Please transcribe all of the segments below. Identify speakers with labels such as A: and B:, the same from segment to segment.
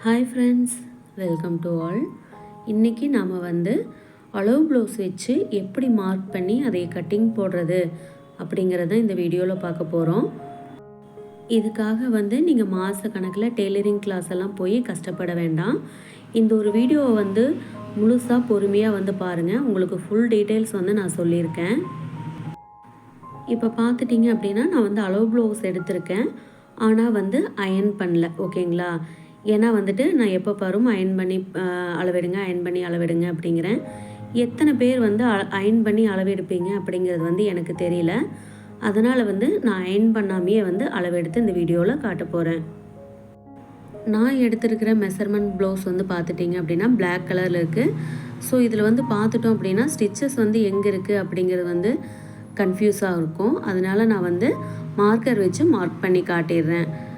A: Hi friends, welcome to all. இன்றைக்கி நாம் அளவு ப்ளவுஸ் வச்சு எப்படி மார்க் பண்ணி அதை கட்டிங் போடுறது அப்படிங்கிறத இந்த வீடியோவில் பார்க்க போகிறோம். இதுக்காக நீங்கள் மாத கணக்கில் டெய்லரிங் கிளாஸ் எல்லாம் போய் கஷ்டப்பட வேண்டாம். இந்த ஒரு வீடியோவை முழுசாக பொறுமையாக பாருங்கள். உங்களுக்கு ஃபுல் டீட்டெயில்ஸ் நான் சொல்லியிருக்கேன். இப்போ பார்த்துட்டிங்க அப்படின்னா நான் அளவு ப்ளவுஸ் எடுத்திருக்கேன். ஆனால் அயர்ன் பண்ணல, ஓகேங்களா? ஏன்னா நான் எப்போ பாரும் அயர்ன் பண்ணி அளவெடுங்க அப்படிங்கிறேன். எத்தனை பேர் அயர்ன் பண்ணி அளவெடுப்பீங்க அப்படிங்கிறது எனக்கு தெரியல. அதனால் நான் அயர்ன் பண்ணாமையே அளவெடுத்து இந்த வீடியோவில் காட்ட போகிறேன். நான் எடுத்துருக்கிற மெஷர்மெண்ட் ப்ளவுஸ் பார்த்துட்டிங்க அப்படின்னா பிளாக் கலரில் இருக்குது. ஸோ இதில் பார்த்துட்டோம் அப்படின்னா ஸ்டிச்சஸ் எங்கே இருக்குது அப்படிங்கிறது கன்ஃபியூஸாக இருக்கும். அதனால் நான் மார்க்கர் வச்சு மார்க் பண்ணி காட்டிடுறேன்.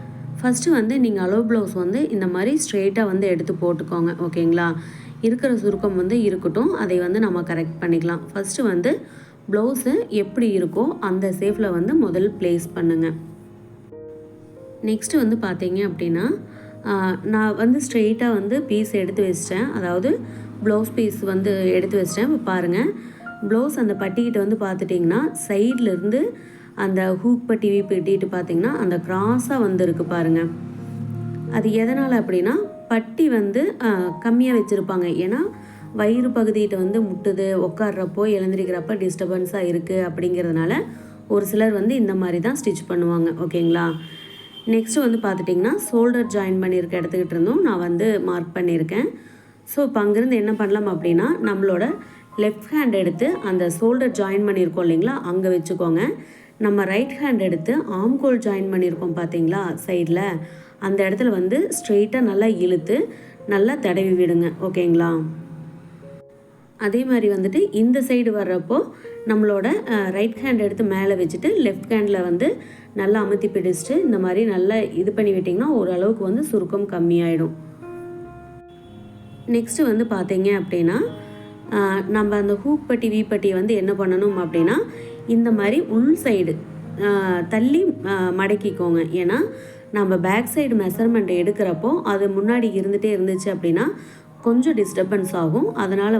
A: ஃபஸ்ட்டு நீங்கள் அளவு ப்ளவுஸ் இந்த மாதிரி ஸ்ட்ரெயிட்டாக எடுத்து போட்டுக்கோங்க, ஓகேங்களா? இருக்கிற சுருக்கம் இருக்கட்டும், அதை நம்ம கரெக்ட் பண்ணிக்கலாம். ஃபஸ்ட்டு ப்ளவுஸு எப்படி இருக்கோ அந்த சேஃபில் முதல் ப்ளேஸ் பண்ணுங்கள். நெக்ஸ்ட்டு பார்த்தீங்க அப்படின்னா நான் ஸ்ட்ரெயிட்டாக பீஸ் எடுத்து வச்சிட்டேன். அதாவது ப்ளவுஸ் பீஸ் எடுத்து வச்சிட்டேன். இப்போ பாருங்கள், ப்ளவுஸ் அந்த பட்டிக்கிட்ட பார்த்துட்டிங்கன்னா சைட்லேருந்து அந்த ஹூக் பட்டி வீப்பிட்டிட்டு பார்த்திங்கன்னா அந்த கிராஸாக இருக்குது பாருங்கள். அது எதனால் அப்படின்னா பட்டி கம்மியாக வச்சுருப்பாங்க. ஏன்னா வயிறு பகுதியிட்ட முட்டுது, உட்காடுறப்போ எழுந்திரிக்கிறப்ப டிஸ்டர்பன்ஸாக இருக்குது அப்படிங்கிறதுனால ஒரு சிலர் இந்த மாதிரி தான் ஸ்டிச் பண்ணுவாங்க, ஓகேங்களா? நெக்ஸ்ட்டு பார்த்துட்டிங்கன்னா ஷோல்டர் ஜாயின் பண்ணியிருக்க இடத்துக்கிட்ட இருந்தும் நான் மார்க் பண்ணியிருக்கேன். ஸோ இப்போ அங்கேருந்து என்ன பண்ணலாம் அப்படின்னா நம்மளோட லெஃப்ட் ஹேண்ட் எடுத்து அந்த ஷோல்டர் ஜாயின் பண்ணியிருக்கோம் இல்லைங்களா, அங்கே வச்சுக்கோங்க. நம்ம ரைட் ஹேண்ட் எடுத்து ஆம்கோல் ஜாயின் பண்ணியிருக்கோம் பார்த்தீங்களா சைடில், அந்த இடத்துல ஸ்ட்ரெயிட்டாக நல்லா இழுத்து நல்லா தடவி விடுங்க, ஓகேங்களா? அதே மாதிரி இந்த சைடு வர்றப்போ நம்மளோட ரைட் ஹேண்ட் எடுத்து மேலே வச்சுட்டு லெஃப்ட் ஹேண்டில் நல்லா அமுத்தி பிடிச்சிட்டு இந்த மாதிரி நல்லா இது பண்ணி விட்டிங்கன்னா ஓரளவுக்கு சுருக்கம் கம்மியாயிடும். நெக்ஸ்ட்டு பார்த்தீங்க அப்படின்னா நம்ம அந்த ஹூக் பட்டி வீப்பட்டியை என்ன பண்ணணும் அப்படின்னா இந்த மாதிரி உள் சைடு தள்ளி மடக்கிக்கோங்க. ஏன்னா நம்ம பேக் சைடு மெஷர்மெண்ட் எடுக்கிறப்போ அது முன்னாடி இருந்துகிட்டே இருந்துச்சு அப்படின்னா கொஞ்சம் டிஸ்டர்பன்ஸ் ஆகும். அதனால்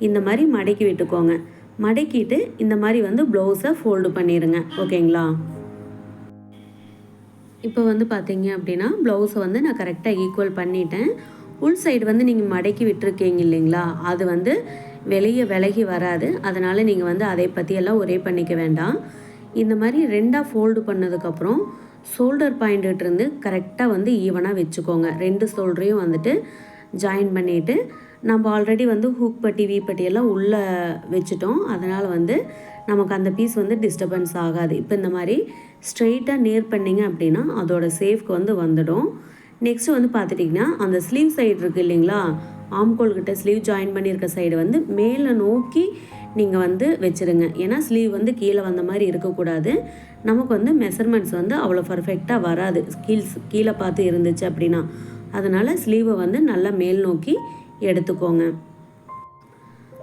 A: இந்த மாதிரி மடக்கி விட்டுக்கோங்க. மடக்கிட்டு இந்த மாதிரி ப்ளவுஸை ஃபோல்டு பண்ணிடுங்க, ஓகேங்களா? இப்போ பார்த்தீங்க அப்படின்னா ப்ளவுஸை நான் கரெக்டாக ஈக்குவல் பண்ணிட்டேன். உள் சைடு நீங்கள் மடக்கி விட்டுருக்கீங்க இல்லைங்களா, அது வெளியே விலகி வராது. அதனால் நீங்கள் அதை பற்றியெல்லாம் ஒரே பண்ணிக்க வேண்டாம். இந்த மாதிரி ரெண்டாக ஃபோல்டு பண்ணதுக்கப்புறம் ஷோல்டர் பாயிண்ட்டிருந்து கரெக்டாக ஈவனாக வச்சுக்கோங்க. ரெண்டு ஷோல்டரையும் ஜாயின் பண்ணிவிட்டு நம்ம ஆல்ரெடி ஹூக் பட்டி வீப்பட்டியெல்லாம் உள்ளே வச்சுட்டோம். அதனால் நமக்கு அந்த பீஸ் டிஸ்டர்பன்ஸ் ஆகாது. இப்போ இந்த மாதிரி ஸ்ட்ரெயிட்டாக நேர் பண்ணிங்க அப்படின்னா அதோட சேஃப்க்கு வந்துடும். நெக்ஸ்ட்டு பார்த்துட்டிங்கன்னா அந்த ஸ்லீவ் சைடு இருக்குது இல்லைங்களா, ஆம்கோல்கிட்ட ஸ்லீவ் ஜாயின் பண்ணியிருக்க சைடு மேலே நோக்கி நீங்கள் வச்சுருங்க. ஏன்னா ஸ்லீவ் கீழே வந்த மாதிரி இருக்கக்கூடாது. நமக்கு மெஷர்மெண்ட்ஸ் அவ்வளோ பர்ஃபெக்டாக வராது கீழே பார்த்து இருந்துச்சு அப்படின்னா. அதனால் ஸ்லீவை நல்லா மேல் நோக்கி எடுத்துக்கோங்க.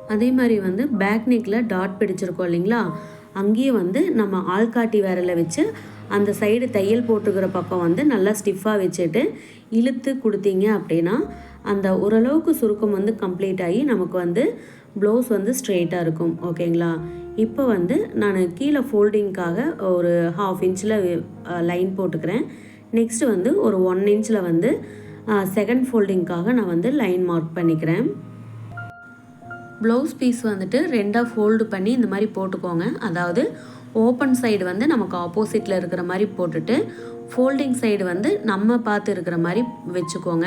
A: அதே மாதிரி பேக் நெக்கில் டாட் பிடிச்சிருக்கோம் இல்லைங்களா, அங்கேயும் நம்ம ஆள்காட்டி விரலை வச்சு அந்த சைடு தையல் போட்டுக்கிற பக்கம் நல்லா ஸ்டிஃபாக வச்சுட்டு இழுத்து கொடுத்தீங்க அப்படின்னா அந்த ஓரளவுக்கு சுருக்கம் கம்ப்ளீட் ஆகி நமக்கு ப்ளவுஸ் ஸ்ட்ரெயிட்டாக இருக்கும், ஓகேங்களா? இப்போ நான் கீழே ஃபோல்டிங்காக ஒரு 1/2 இன்ச்சில் லைன் போட்டுக்கிறேன். நெக்ஸ்ட்டு ஒரு 1 இன்ச்சில் செகண்ட் ஃபோல்டிங்காக நான் லைன் மார்க் பண்ணிக்கிறேன். ப்ளவுஸ் பீஸ் ரெண்டாக ஃபோல்டு பண்ணி இந்த மாதிரி போட்டுக்கோங்க. அதாவது ஓப்பன் சைடு நமக்கு ஆப்போசிட்டில் இருக்கிற மாதிரி போட்டுட்டு ஃபோல்டிங் சைடு நம்ம பார்த்து இருக்கிற மாதிரி வச்சுக்கோங்க.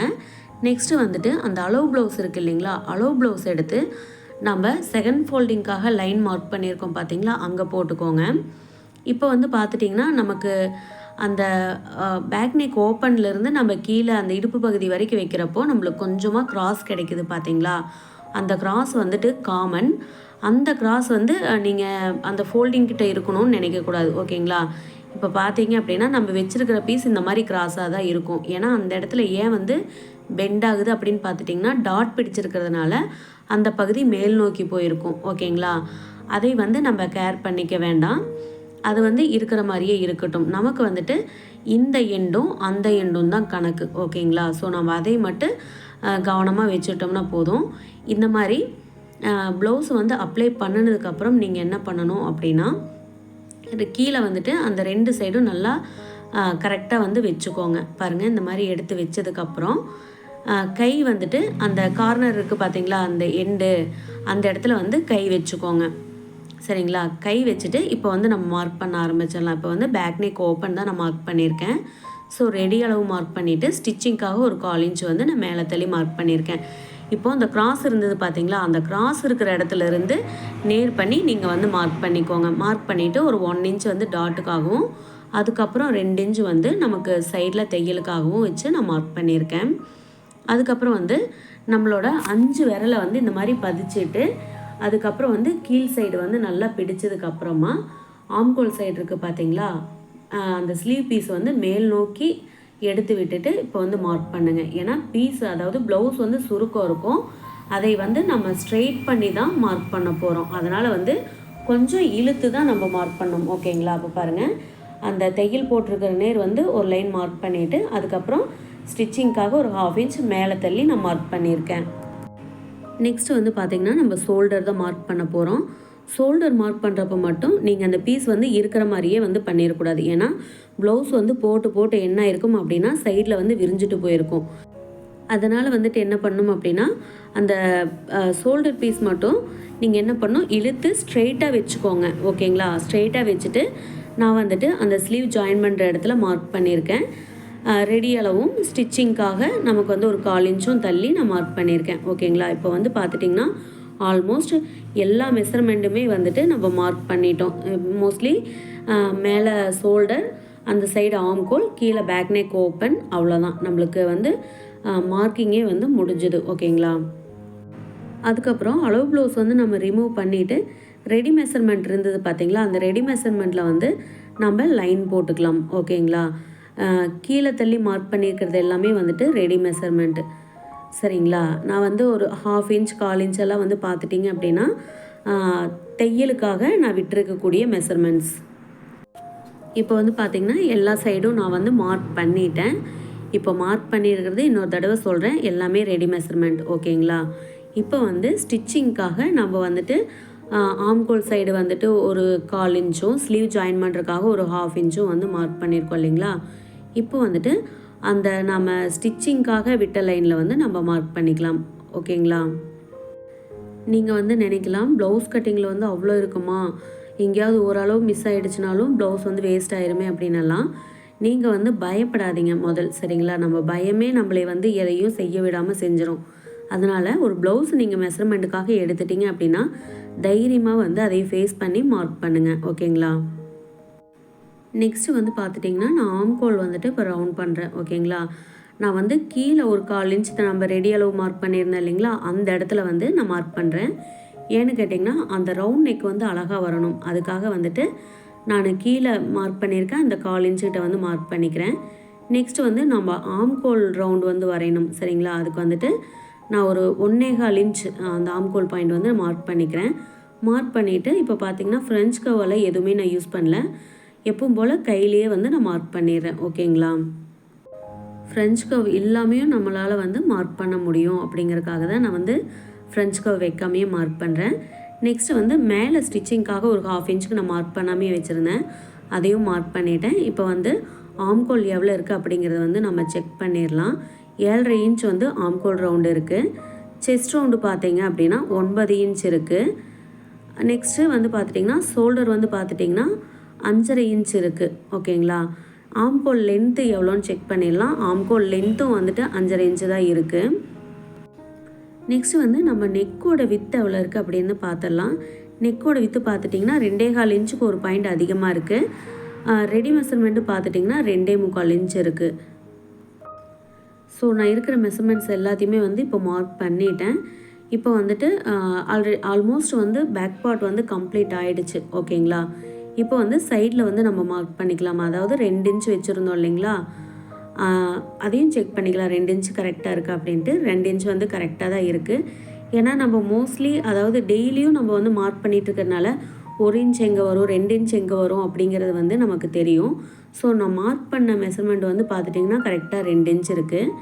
A: நெக்ஸ்ட்டு அந்த அளவு ப்ளவுஸ் இருக்குது இல்லைங்களா, அளவு ப்ளவுஸ் எடுத்து நம்ம செகண்ட் ஃபோல்டிங்காக லைன் மார்க் பண்ணியிருக்கோம் பார்த்தீங்களா, அங்கே போட்டுக்கோங்க. இப்போ பார்த்துட்டிங்கன்னா நமக்கு அந்த பேக் நெக் ஓப்பன்லேருந்து நம்ம கீழே அந்த இடுப்பு பகுதி வரைக்கும் வைக்கிறப்போ நம்மளுக்கு கொஞ்சமாக கிராஸ் கிடைக்குது பார்த்தீங்களா. அந்த கிராஸ் காமன். அந்த கிராஸ் நீங்கள் அந்த ஃபோல்டிங் கிட்ட இருக்கணும்னு நினைக்கக்கூடாது, ஓகேங்களா? இப்போ பார்த்தீங்க அப்படின்னா நம்ம வச்சுருக்கிற பீஸ் இந்த மாதிரி கிராஸாக தான் இருக்கும். ஏன்னா அந்த இடத்துல ஏன் பெண்ட் ஆகுது அப்படின்னு பார்த்துட்டிங்கன்னா டாட் பிடிச்சிருக்கிறதுனால அந்த பகுதி மேல் நோக்கி போயிருக்கும், ஓகேங்களா? அதை நம்ம கேர் பண்ணிக்க வேண்டாம். அது இருக்கிற மாதிரியே இருக்கட்டும். நமக்கு இந்த எண்டும் அந்த எண்டும் தான் கணக்கு. ஓகேங்களா? ஸோ நம்ம அதை மட்டும் கவனமாக வச்சுட்டோம்னா போதும். இந்த மாதிரி ப்ளவுஸ் வந்து அப்ளை பண்ணினதுக்கப்புறம் நீங்கள் என்ன பண்ணணும் அப்படின்னா, கீழே வந்துட்டு அந்த 2 சைடும் நல்லா கரெக்டாக வந்து வச்சுக்கோங்க. பாருங்கள், இந்த மாதிரி எடுத்து வச்சதுக்கப்புறம் கை வந்துட்டு அந்த கார்னர் இருக்குது பார்த்தீங்களா, அந்த எண்டு அந்த இடத்துல வந்து கை வச்சுக்கோங்க. சரிங்களா? கை வச்சுட்டு இப்போ வந்து நம்ம மார்க் பண்ண ஆரம்பிச்சிடலாம். இப்போ வந்து பேக் நெக் ஓப்பன் தான் நான் மார்க் பண்ணியிருக்கேன். ஸோ ரெடி அளவு மார்க் பண்ணிவிட்டு ஸ்டிச்சிங்க்காக ஒரு 1/4 இன்ச் வந்து நான் மேலே தள்ளி மார்க் பண்ணியிருக்கேன். இப்போது அந்த கிராஸ் இருந்தது பார்த்தீங்களா, அந்த கிராஸ் இருக்கிற இடத்துலேருந்து நேர் பண்ணி நீங்கள் வந்து மார்க் பண்ணிக்கோங்க. மார்க் பண்ணிவிட்டு ஒரு 1 இன்ச் வந்து டாட்டுக்காகவும், அதுக்கப்புறம் 2 இன்ச் வந்து நமக்கு சைடில் தையலுக்காகவும் வச்சு நான் மார்க் பண்ணியிருக்கேன். அதுக்கப்புறம் வந்து நம்மளோட 5 விரலை வந்து இந்த மாதிரி பதிச்சுட்டு, அதுக்கப்புறம் வந்து கீழ் சைடு வந்து நல்லா பிடிச்சதுக்கப்புறமா ஆம்கோல் சைடு இருக்குது பார்த்தீங்களா, அந்த ஸ்லீவ் பீஸ் வந்து மேல் நோக்கி எடுத்து விட்டுட்டு இப்போ வந்து மார்க் பண்ணுங்கள். ஏன்னா பீஸ், அதாவது ப்ளவுஸ் வந்து சுருக்கம் இருக்கும், அதை வந்து நம்ம ஸ்ட்ரெயிட் பண்ணி தான் மார்க் பண்ண போகிறோம். அதனால் வந்து கொஞ்சம் இழுத்து தான் நம்ம மார்க் பண்ணணும். ஓகேங்களா? அப்போ பாருங்கள், அந்த தையல் போட்டிருக்கிற நேர் வந்து ஒரு லைன் மார்க் பண்ணிவிட்டு, அதுக்கப்புறம் ஸ்டிச்சிங்க்காக ஒரு 1/2 இன்ச் மேலே தள்ளி நான் மார்க் பண்ணியிருக்கேன். நெக்ஸ்ட்டு வந்து பார்த்திங்கன்னா நம்ம ஷோல்டர் தான் மார்க் பண்ண போகிறோம். ஷோல்டர் மார்க் பண்ணுறப்ப மட்டும் நீங்கள் அந்த பீஸ் வந்து இருக்கிற மாதிரியே வந்து பண்ணிடக்கூடாது. ஏன்னா ப்ளவுஸ் வந்து போட்டு என்ன இருக்கும் அப்படின்னா சைடில் வந்து விரிஞ்சிட்டு போயிருக்கும். அதனால் வந்துட்டு என்ன பண்ணணும் அப்படின்னா, அந்த ஷோல்டர் பீஸ் மட்டும் நீங்கள் என்ன பண்ணணும், இழுத்து ஸ்ட்ரெயிட்டாக வச்சுக்கோங்க. ஓகேங்களா? ஸ்ட்ரெயிட்டாக வச்சுட்டு நான் வந்துட்டு அந்த ஸ்லீவ் ஜாயின் பண்ணுற இடத்துல மார்க் பண்ணியிருக்கேன். ரெடி அளவும் ஸ்டிச்சிங்க்காக நமக்கு வந்து ஒரு 1/4 இன்ச்சும் தள்ளி நான் மார்க் பண்ணியிருக்கேன். ஓகேங்களா? இப்போ வந்து பார்த்துட்டிங்கன்னா ஆல்மோஸ்ட் எல்லா மெஷர்மெண்ட்டுமே வந்துட்டு நம்ம மார்க் பண்ணிட்டோம். மோஸ்ட்லி மேலே ஷோல்டர், அந்த சைடு ஆம்கோல், கீழே பேக் நெக் ஓப்பன், அவ்வளோதான் நம்மளுக்கு வந்து மார்க்கிங்கே வந்து முடிஞ்சுது. ஓகேங்களா? அதுக்கப்புறம் அளவு ப்ளவுஸ் வந்து நம்ம ரிமூவ் பண்ணிவிட்டு ரெடி மெஷர்மெண்ட் இருந்தது பார்த்திங்களா, அந்த ரெடி மெஷர்மெண்ட்டில் வந்து நம்ம லைன் போட்டுக்கலாம். ஓகேங்களா? கீழே தள்ளி மார்க் பண்ணியிருக்கிறது எல்லாமே வந்துட்டு ரெடி மெஷர்மெண்ட்டு. சரிங்களா? நான் வந்து ஒரு 1/2 இன்ச் 1/4 இன்ச்செல்லாம் வந்து பார்த்துட்டிங்க அப்படின்னா தையலுக்காக நான் விட்டுருக்கக்கூடிய மெஷர்மெண்ட்ஸ். இப்போ வந்து பார்த்திங்கன்னா எல்லா சைடும் நான் வந்து மார்க் பண்ணிட்டேன். இப்போ மார்க் பண்ணியிருக்கிறது இன்னொரு தடவை சொல்கிறேன், எல்லாமே ரெடி மெஷர்மெண்ட். ஓகேங்களா? இப்போ வந்து ஸ்டிச்சிங்க்காக நம்ம வந்துட்டு ஆம்கோல் சைடு வந்துட்டு ஒரு 1/4 இன்ச்சும், ஸ்லீவ் ஜாயின் பண்ணுறதுக்காக ஒரு 1/2 இன்ச்சும் வந்து மார்க் பண்ணியிருக்கோம் இல்லைங்களா? இப்போ வந்துட்டு அந்த நம்ம ஸ்டிச்சிங்க்காக விட்ட லைனில் வந்து நம்ம மார்க் பண்ணிக்கலாம். ஓகேங்களா? நீங்கள் வந்து நினைக்கலாம், ப்ளவுஸ் கட்டிங்கில் வந்து அவ்வளோ இருக்குமா, எங்கேயாவது ஓரளவு மிஸ் ஆகிடுச்சுனாலும் ப்ளவுஸ் வந்து வேஸ்ட் ஆயிருமே அப்படின்னலாம். நீங்கள் வந்து பயப்படாதீங்க முதல். சரிங்களா? நம்ம பயமே நம்மளை வந்து எதையும் செய்ய விடாமல் செஞ்சிடும். அதனால் ஒரு ப்ளவுஸ் நீங்கள் மெஷர்மெண்ட்டுக்காக எடுத்துட்டிங்க அப்படின்னா தைரியமாக வந்து அதை ஃபேஸ் பண்ணி மார்க் பண்ணுங்கள். ஓகேங்களா? நெக்ஸ்ட்டு வந்து பார்த்துட்டிங்கன்னா நான் ஆம்கோல் வந்துட்டு இப்போ ரவுண்ட் பண்ணுறேன். ஓகேங்களா? நான் வந்து கீழே ஒரு 1/4 இன்ச் நம்ம ரெடி அளவு மார்க் பண்ணியிருந்தேன் இல்லைங்களா, அந்த இடத்துல வந்து நான் மார்க் பண்ணுறேன். ஏன்னு கேட்டிங்கன்னா அந்த ரவுண்ட் நெக் வந்து அழகாக வரணும். அதுக்காக வந்துட்டு நான் கீழே மார்க் பண்ணியிருக்கேன், அந்த 1/4 இன்ச்சுக்கிட்ட வந்து மார்க் பண்ணிக்கிறேன். நெக்ஸ்ட்டு வந்து நம்ம ஆம்கோல் ரவுண்டு வந்து வரையணும். சரிங்களா? அதுக்கு வந்துட்டு நான் ஒரு 1.25 இன்ச் அந்த ஆம்கோல் பாயிண்ட் வந்து மார்க் பண்ணிக்கிறேன். மார்க் பண்ணிவிட்டு இப்போ பார்த்திங்கன்னா ஃப்ரெஞ்ச் கர்வெல்லாம் எதுவுமே நான் யூஸ் பண்ணல, எப்பவும் போல் கையிலேயே வந்து நான் மார்க் பண்ணிடுறேன். ஓகேங்களா? ஃப்ரெஞ்ச் கர்வ் இல்லாமையும் நம்மளால் வந்து மார்க் பண்ண முடியும் அப்படிங்கிறதுக்காக தான் நான் வந்து ஃப்ரெஞ்ச் கர்வ் வைக்காமையே மார்க் பண்ணுறேன். நெக்ஸ்ட்டு வந்து மேலே ஸ்டிச்சிங்க்காக ஒரு 1/2 இன்ச்சுக்கு நான் மார்க் பண்ணாமே வச்சுருந்தேன், அதையும் மார்க் பண்ணிட்டேன். இப்போ வந்து ஆம்கோல் எவ்வளோ இருக்குது அப்படிங்கிறத வந்து நம்ம செக் பண்ணிடலாம். 7.5 இன்ச் வந்து ஆம்கோல் ரவுண்டு இருக்குது. செஸ்ட் ரவுண்டு பார்த்தீங்க அப்படின்னா 9 இன்ச் இருக்குது. நெக்ஸ்ட்டு வந்து பார்த்துட்டிங்கன்னா ஷோல்டர் வந்து பார்த்துட்டிங்கன்னா 5.5 இன்ச் இருக்குது. ஓகேங்களா? ஆம்கோல் லென்த்து எவ்வளோன்னு செக் பண்ணிடலாம். ஆம்கோல் லென்த்தும் வந்துட்டு 5.5 இன்ச்சு தான் இருக்குது. நெக்ஸ்ட்டு வந்து நம்ம நெக்கோட வித்து எவ்வளோ இருக்குது அப்படின்னு பார்த்துடலாம். நெக்கோட வித்து பார்த்துட்டிங்கன்னா 2.25 இன்ச்சுக்கு ஒரு பாயிண்ட் அதிகமாக இருக்குது. ரெடி மெஷர்மெண்ட்டு பார்த்துட்டிங்கன்னா 2.25 இன்ச் இருக்குது. ஸோ நான் இருக்கிற மெஷர்மெண்ட்ஸ் எல்லாத்தையுமே வந்து இப்போ மார்க் பண்ணிட்டேன். இப்போ வந்துட்டு ஆல்மோஸ்ட் வந்து பேக் பார்ட் வந்து கம்ப்ளீட் ஆகிடுச்சு. ஓகேங்களா? இப்போ வந்து சைடில் வந்து நம்ம மார்க் பண்ணிக்கலாம். அதாவது 2 இன்ச் வச்சுருந்தோம் இல்லைங்களா, அதையும் செக் பண்ணிக்கலாம் 2 இன்ச் கரெக்டாக இருக்குது அப்படின்ட்டு. 2 இன்ச் வந்து கரெக்டாக தான் இருக்குது. ஏன்னா நம்ம மோஸ்ட்லி அதாவது டெய்லியும் நம்ம வந்து மார்க் பண்ணிகிட்டு இருக்கிறதுனால 1 இன்ச் எங்கே வரும், 2 இன்ச் எங்கே வரும் அப்படிங்கிறது வந்து நமக்கு தெரியும். ஸோ நான் மார்க் பண்ண மெஷர்மெண்ட் வந்து பார்த்துட்டிங்கன்னா கரெக்டாக 2 இன்ச் இருக்குது.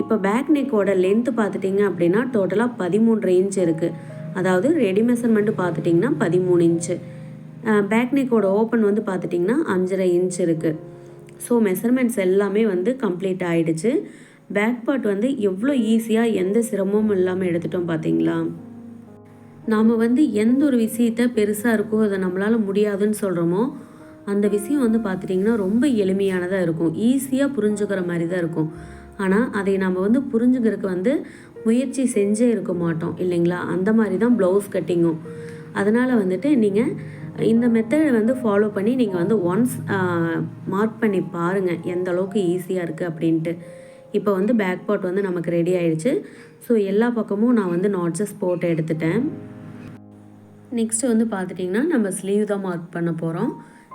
A: இப்போ பேக் நெக்கோட லென்த்து பார்த்துட்டிங்க அப்படின்னா டோட்டலாக 13 இன்ச் இருக்குது. அதாவது ரெடி மெஷர்மெண்ட்டு பார்த்துட்டிங்கன்னா 13 இன்ச்சு. பேக் நெக்கோட ஓப்பன் வந்து பார்த்துட்டிங்கன்னா 5.5 இன்ச் இருக்குது. ஸோ மெஷர்மெண்ட்ஸ் எல்லாமே வந்து கம்ப்ளீட் ஆகிடுச்சு. பேக் பார்ட் வந்து எவ்வளோ ஈஸியாக எந்த சிரமமும் இல்லாமல் எடுத்துட்டோம் பார்த்தீங்களா. நாம் வந்து எந்த ஒரு விஷயத்த பெருசாக இருக்கோ அதை நம்மளால் முடியாதுன்னு சொல்கிறோமோ அந்த விஷயம் வந்து பார்த்துட்டிங்கன்னா ரொம்ப எளிமையானதாக இருக்கும், ஈஸியாக புரிஞ்சுக்கிற மாதிரி தான் இருக்கும். ஆனால் அதை நம்ம வந்து புரிஞ்சுக்கிறதுக்கு வந்து முயற்சி செஞ்சே இருக்க மாட்டோம் இல்லைங்களா. அந்த மாதிரி தான் ப்ளவுஸ் கட்டிங்கும். அதனால் வந்துட்டு நீங்கள் இந்த மெத்தடை வந்து ஃபாலோ பண்ணி நீங்கள் வந்து ஒன்ஸ் மார்க் பண்ணி பாருங்கள் எந்த அளவுக்கு ஈஸியாக இருக்குது அப்படின்ட்டு. இப்போ வந்து பேக் பார்ட் வந்து நமக்கு ரெடி ஆகிடுச்சு. ஸோ எல்லா பக்கமும் நான் வந்து நாட்ஸஸ் போட்டு எடுத்துட்டேன். நெக்ஸ்ட்டு வந்து பார்த்துட்டிங்கன்னா நம்ம ஸ்லீவ் தான் மார்க் பண்ண போகிறோம்.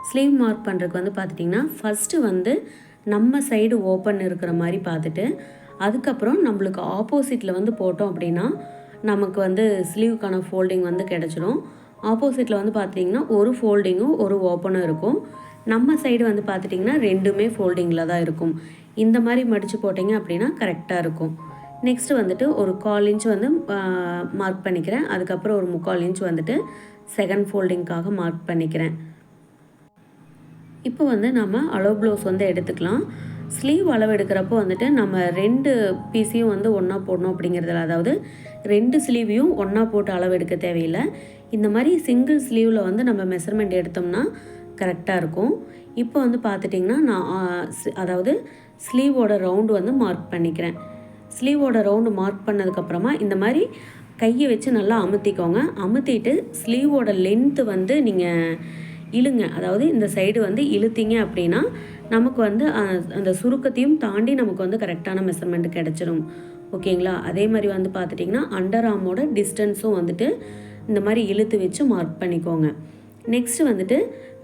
A: ஸ்லீவ் மார்க் பண்ணுறதுக்கு வந்து பார்த்துட்டிங்கன்னா ஃபஸ்ட்டு வந்து நம்ம சைடு ஓப்பன் இருக்கிற மாதிரி பார்த்துட்டு அதுக்கப்புறம் நம்மளுக்கு ஆப்போசிட்டில் வந்து போட்டோம் அப்படின்னா நமக்கு வந்து ஸ்லீவுக்கான ஃபோல்டிங் வந்து கிடச்சிடும். ஆப்போசிட்டில் வந்து பார்த்திங்கன்னா ஒரு ஃபோல்டிங்கும் ஒரு ஓப்பனும் இருக்கும். நம்ம சைடு வந்து பார்த்துட்டிங்கன்னா 2மே ஃபோல்டிங்கில் தான் இருக்கும். இந்த மாதிரி மடித்து போட்டிங்க அப்படின்னா கரெக்டாக இருக்கும். நெக்ஸ்ட்டு வந்துட்டு ஒரு 1/4 இன்ச் வந்து மார்க் பண்ணிக்கிறேன். அதுக்கப்புறம் ஒரு 3/4 இன்ச் வந்துட்டு செகண்ட் ஃபோல்டிங்காக மார்க் பண்ணிக்கிறேன். இப்போ வந்து நம்ம அளவு ப்ளவுஸ் வந்து எடுத்துக்கலாம். ஸ்லீவ் அளவு எடுக்கிறப்போ வந்துட்டு நம்ம 2 பீஸையும் வந்து ஒன்றா போடணும் அப்படிங்கிறதுல, அதாவது 2 ஸ்லீவையும் ஒன்றா போட்டு அளவு எடுக்க தேவையில்லை. இந்த மாதிரி சிங்கிள் ஸ்லீவில் வந்து நம்ம மெஷர்மெண்ட் எடுத்தோம்னா கரெக்டாக இருக்கும். இப்போ வந்து பார்த்துட்டிங்கன்னா நான் அதாவது ஸ்லீவோட ரவுண்டு வந்து மார்க் பண்ணிக்கிறேன். ஸ்லீவோட ரவுண்டு மார்க் பண்ணதுக்கப்புறமா இந்த மாதிரி கையை வச்சு நல்லா அமுத்திக்கோங்க. அமுத்திட்டு ஸ்லீவோட லென்த்து வந்து நீங்கள் இழுங்க. அதாவது இந்த சைடு வந்து இழுத்தீங்க அப்படின்னா நமக்கு வந்து அந்த சுருக்கத்தையும் தாண்டி நமக்கு வந்து கரெக்டான மெஷர்மெண்ட் கிடச்சிடும். ஓகேங்களா. அதே மாதிரி வந்து பார்த்துட்டிங்கன்னா அண்டர் ஆர்மோட டிஸ்டன்ஸும் வந்துட்டு இந்த மாதிரி இழுத்து வச்சு மார்க் பண்ணிக்கோங்க. நெக்ஸ்ட்டு வந்துட்டு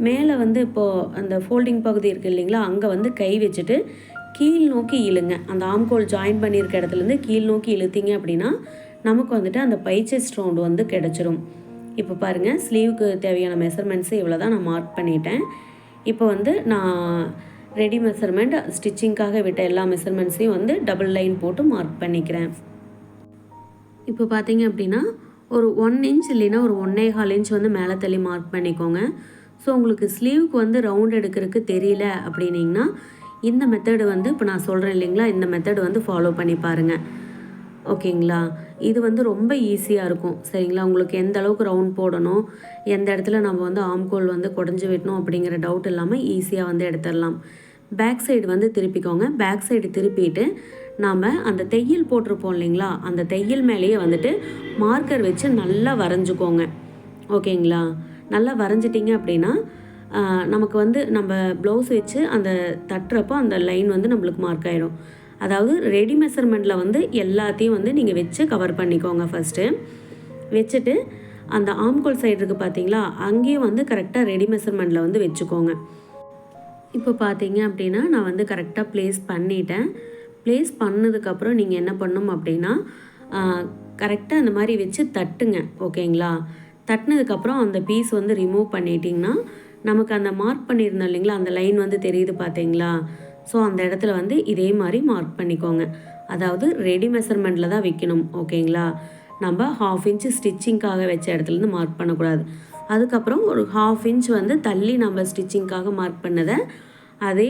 A: மேலே வந்து இப்போது அந்த ஃபோல்டிங் பகுதி இருக்குது இல்லைங்களா, அங்கே வந்து கை வச்சுட்டு கீழ் நோக்கி இழுங்க. அந்த ஆம்கோல் ஜாயின் பண்ணியிருக்க இடத்துலேருந்து கீழ் நோக்கி இழுத்தீங்க அப்படின்னா நமக்கு வந்துட்டு அந்த பை செஸ்ட் ரவுண்டு வந்து கிடச்சிரும். இப்போ பாருங்கள், ஸ்லீவுக்கு தேவையான மெஷர்மெண்ட்ஸு இவ்வளோ தான் நான் மார்க் பண்ணிட்டேன். இப்போ வந்து நான் ரெடி மெஷர்மெண்ட் ஸ்டிச்சிங்காக விட்ட எல்லா மெஷர்மெண்ட்ஸையும் வந்து டபுள் லைன் போட்டு மார்க் பண்ணிக்கிறேன். இப்போ பார்த்தீங்க அப்படின்னா ஒரு 1 இன்ச் இல்லைன்னா ஒரு 1.25 இன்ச் வந்து மேலே தள்ளி மார்க் பண்ணிக்கோங்க. ஸோ உங்களுக்கு ஸ்லீவுக்கு வந்து ரவுண்ட் எடுக்கிறதுக்கு தெரியல அப்படின்னிங்கன்னா இந்த மெத்தடு வந்து இப்போ நான் சொல்கிறேன் இல்லைங்களா, இந்த மெத்தடு வந்து ஃபாலோ பண்ணி பாருங்கள். ஓகேங்களா. இது வந்து ரொம்ப ஈஸியாக இருக்கும். சரிங்களா. உங்களுக்கு எந்த அளவுக்கு ரவுண்ட் போடணும், எந்த இடத்துல நம்ம வந்து ஆம்கோல் வந்து குடஞ்சி விட்டணும் அப்படிங்கிற டவுட் இல்லாமல் ஈஸியாக வந்து எடுத்துடலாம். பேக் சைடு வந்து திருப்பிக்கோங்க. பேக் சைடு திருப்பிட்டு நாம் அந்த தையல் போட்டிருப்போம் இல்லைங்களா, அந்த தையல் மேலேயே வந்துட்டு மார்க்கர் வச்சு நல்லா வரைஞ்சிக்கோங்க. ஓகேங்களா. நல்லா வரைஞ்சிட்டிங்க அப்படின்னா நமக்கு வந்து நம்ம ப்ளவுஸ் வச்சு அந்த தட்டுறப்போ அந்த லைன் வந்து நம்மளுக்கு மார்க் ஆகிடும். அதாவது ரெடி மெஷர்மெண்ட்டில் வந்து எல்லாத்தையும் வந்து நீங்கள் வச்சு கவர் பண்ணிக்கோங்க. ஃபஸ்ட்டு வச்சுட்டு அந்த ஆம்கோல் சைடு இருக்குது பார்த்தீங்களா, அங்கேயும் வந்து கரெக்டாக ரெடி மெஷர்மெண்ட்டில் வந்து வச்சுக்கோங்க. இப்போ பார்த்தீங்க அப்படின்னா நான் வந்து கரெக்டாக ப்ளேஸ் பண்ணிட்டேன். ப்ளேஸ் பண்ணதுக்கப்புறம் நீங்கள் என்ன பண்ணணும் அப்படின்னா கரெக்டாக அந்த மாதிரி வச்சு தட்டுங்க. ஓகேங்களா. தட்டினதுக்கப்புறம் அந்த பீஸ் வந்து ரிமூவ் பண்ணிட்டிங்கன்னா நமக்கு அந்த மார்க் பண்ணியிருந்தோம் இல்லைங்களா, அந்த லைன் வந்து தெரியுது பார்த்தீங்களா. ஸோ அந்த இடத்துல வந்து இதே மாதிரி மார்க் பண்ணிக்கோங்க. அதாவது ரெடி மெஷர்மெண்ட்டில் தான் வைக்கணும். ஓகேங்களா. நம்ம 1/2 இன்ச்சு ஸ்டிச்சிங்காக வச்ச இடத்துலேருந்து மார்க் பண்ணக்கூடாது. அதுக்கப்புறம் ஒரு 1/2 இன்ச் வந்து தள்ளி நம்ம ஸ்டிச்சிங்காக மார்க் பண்ணதை அதே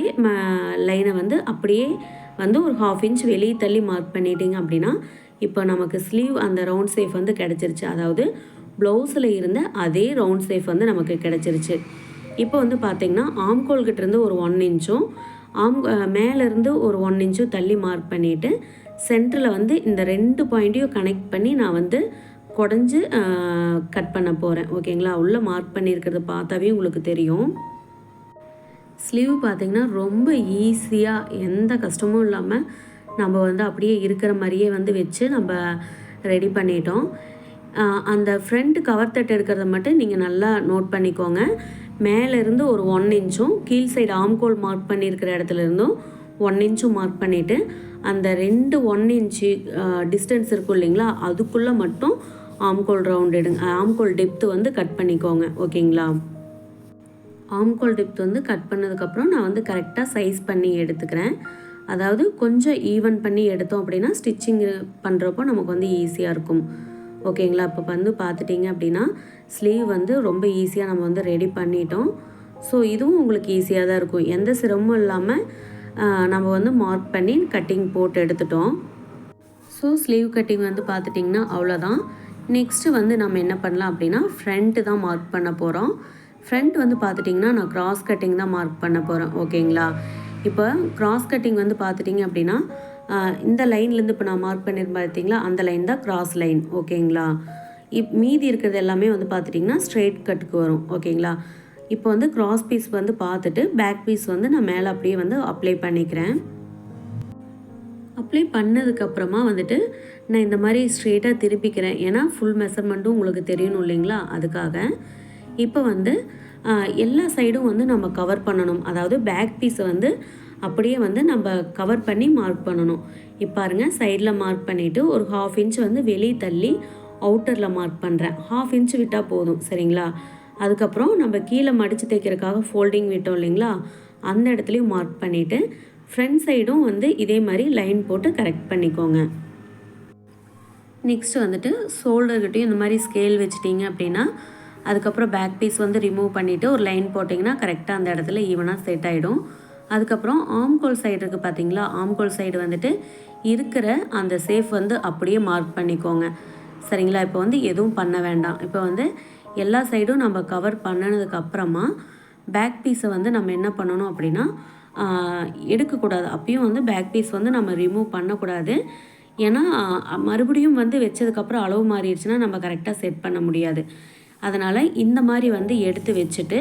A: லைனை வந்து அப்படியே வந்து ஒரு 1/2 இன்ச் வெளியே தள்ளி மார்க் பண்ணிட்டீங்க அப்படின்னா இப்போ நமக்கு ஸ்லீவ் அந்த ரவுண்ட் ஷேப் வந்து கிடச்சிருச்சு. அதாவது ப்ளவுஸில் இருந்த அதே ரவுண்ட் ஷேப் வந்து நமக்கு கிடச்சிருச்சு. இப்போ வந்து பார்த்திங்கன்னா ஆம்கோல்கிட்டேருந்து ஒரு 1 இன்ச்சும் மேலேருந்து ஒரு 1 இன்ச்சும் தள்ளி மார்க் பண்ணிவிட்டு சென்டரில் வந்து இந்த 2 பாயிண்ட்டையும் கனெக்ட் பண்ணி நான் வந்து குடஞ்சி கட் பண்ண போகிறேன். ஓகேங்களா. உள்ளே மார்க் பண்ணியிருக்கிறது பார்த்தாவே உங்களுக்கு தெரியும். ஸ்லீவ் பார்த்திங்கன்னா ரொம்ப ஈஸியாக எந்த கஷ்டமும் இல்லாமல் நம்ம வந்து அப்படியே இருக்கிற மாதிரியே வந்து வச்சு நம்ம ரெடி பண்ணிட்டோம். அந்த ஃப்ரண்ட் கவர் தட்டு எடுக்கிறத மட்டும் நீங்கள் நல்லா நோட் பண்ணிக்கோங்க. மேலேருந்து ஒரு 1 இன்ச்சும் கீழ் சைடு ஆம்கோல் மார்க் பண்ணியிருக்கிற இடத்துலேருந்தும் 1 இன்ச்சும் மார்க் பண்ணிவிட்டு அந்த 1 இன்ச்சு டிஸ்டன்ஸ் இருக்கும் இல்லைங்களா, அதுக்குள்ளே மட்டும் ஆம்கோல் ரவுண்ட் எடுங்க. ஆம்கோல் டெப்த்து வந்து கட் பண்ணிக்கோங்க. ஓகேங்களா. ஆம்கோல் டெப்த் வந்து கட் பண்ணதுக்கப்புறம் நான் வந்து கரெக்டாக சைஸ் பண்ணி எடுத்துக்கிறேன். அதாவது கொஞ்சம் ஈவன் பண்ணி எடுத்தோம் அப்படின்னா ஸ்டிச்சிங் பண்ணுறப்போ நமக்கு வந்து ஈஸியாக இருக்கும். ஓகேங்களா? இப்போ வந்து பார்த்துட்டிங்க அப்படின்னா ஸ்லீவ் வந்து ரொம்ப ஈஸியாக நம்ம வந்து ரெடி பண்ணிட்டோம். ஸோ இதுவும் உங்களுக்கு ஈஸியாக தான் இருக்கும். எந்த சிரமமும் இல்லாமல் நம்ம வந்து மார்க் பண்ணி கட்டிங் போட்டு எடுத்துட்டோம். ஸோ ஸ்லீவ் கட்டிங் வந்து பார்த்துட்டிங்கன்னா அவ்வளோதான். நெக்ஸ்ட்டு வந்து நம்ம என்ன பண்ணலாம் அப்படின்னா ஃப்ரண்ட்டு தான் மார்க் பண்ண போகிறோம். ஃப்ரண்ட் வந்து பார்த்துட்டிங்கன்னா நான் கிராஸ் கட்டிங் தான் மார்க் பண்ண போகிறேன். ஓகேங்களா? இப்போ கிராஸ் கட்டிங் வந்து பார்த்துட்டிங்க அப்படின்னா இந்த லைன்லேருந்து இப்போ நான் மார்க் பண்ணியிருப்பேன் பார்த்தீங்களா, அந்த லைன் தான் கிராஸ் லைன். ஓகேங்களா? மீதி இருக்கிறது எல்லாமே வந்து பார்த்துட்டிங்கன்னா ஸ்ட்ரெயிட் கட்டுக்கு வரும். ஓகேங்களா? இப்போ வந்து கிராஸ் பீஸ் வந்து பார்த்துட்டு பேக் பீஸ் வந்து நான் மேலே அப்படியே வந்து அப்ளை பண்ணிக்கிறேன். அப்ளை பண்ணதுக்கப்புறமா வந்துட்டு நான் இந்த மாதிரி ஸ்ட்ரெயிட்டாக திருப்பிக்கிறேன். ஏன்னா ஃபுல் மெஷர்மெண்ட்டும் உங்களுக்கு தெரியணும் இல்லைங்களா, அதுக்காக. இப்போ வந்து எல்லா சைடும் வந்து நம்ம கவர் பண்ணணும். அதாவது பேக் பீஸை வந்து அப்படியே வந்து நம்ம கவர் பண்ணி மார்க் பண்ணணும். இப்போ பாருங்கள், சைடில் மார்க் பண்ணிவிட்டு ஒரு 1/2 இன்ச் வந்து வெளியே தள்ளி அவுட்டரில் மார்க் பண்ணுறேன். 1/2 இன்ச் விட்டால் போதும். சரிங்களா? அதுக்கப்புறம் நம்ம கீழே மடித்து தைக்கிறதுக்காக ஃபோல்டிங் விட்டோம் இல்லைங்களா, அந்த இடத்துலையும் மார்க் பண்ணிவிட்டு ஃப்ரண்ட் சைடும் வந்து இதே மாதிரி லைன் போட்டு கரெக்ட் பண்ணிக்கோங்க. நெக்ஸ்ட்டு வந்துட்டு ஷோல்டர்கிட்டையும் இந்த மாதிரி ஸ்கேல் வச்சிட்டிங்க அப்படின்னா அதுக்கப்புறம் பேக் பீஸ் வந்து ரிமூவ் பண்ணிவிட்டு ஒரு லைன் போட்டிங்கன்னா கரெக்டாக அந்த இடத்துல ஈவனாக செட் ஆகிடும். அதுக்கப்புறம் ஆம்கோல் சைடு இருக்குது பார்த்தீங்களா, ஆம்கோல் சைடு வந்துட்டு இருக்கிற அந்த சேஃப் வந்து அப்படியே மார்க் பண்ணிக்கோங்க. சரிங்களா? இப்போ வந்து எதுவும் பண்ண வேண்டாம். இப்போ வந்து எல்லா சைடும் நம்ம கவர் பண்ணினதுக்கப்புறமா பேக் பீஸை வந்து நம்ம என்ன பண்ணணும் அப்படின்னா எடுக்கக்கூடாது. அப்பயும் வந்து பேக் பீஸ் வந்து நம்ம ரிமூவ் பண்ணக்கூடாது. ஏன்னா மறுபடியும் வந்து வச்சதுக்கப்புறம் அளவு மாறிடுச்சுன்னா நம்ம கரெக்டாக செட் பண்ண முடியாது. அதனால் இந்த மாதிரி வந்து எடுத்து வச்சுட்டு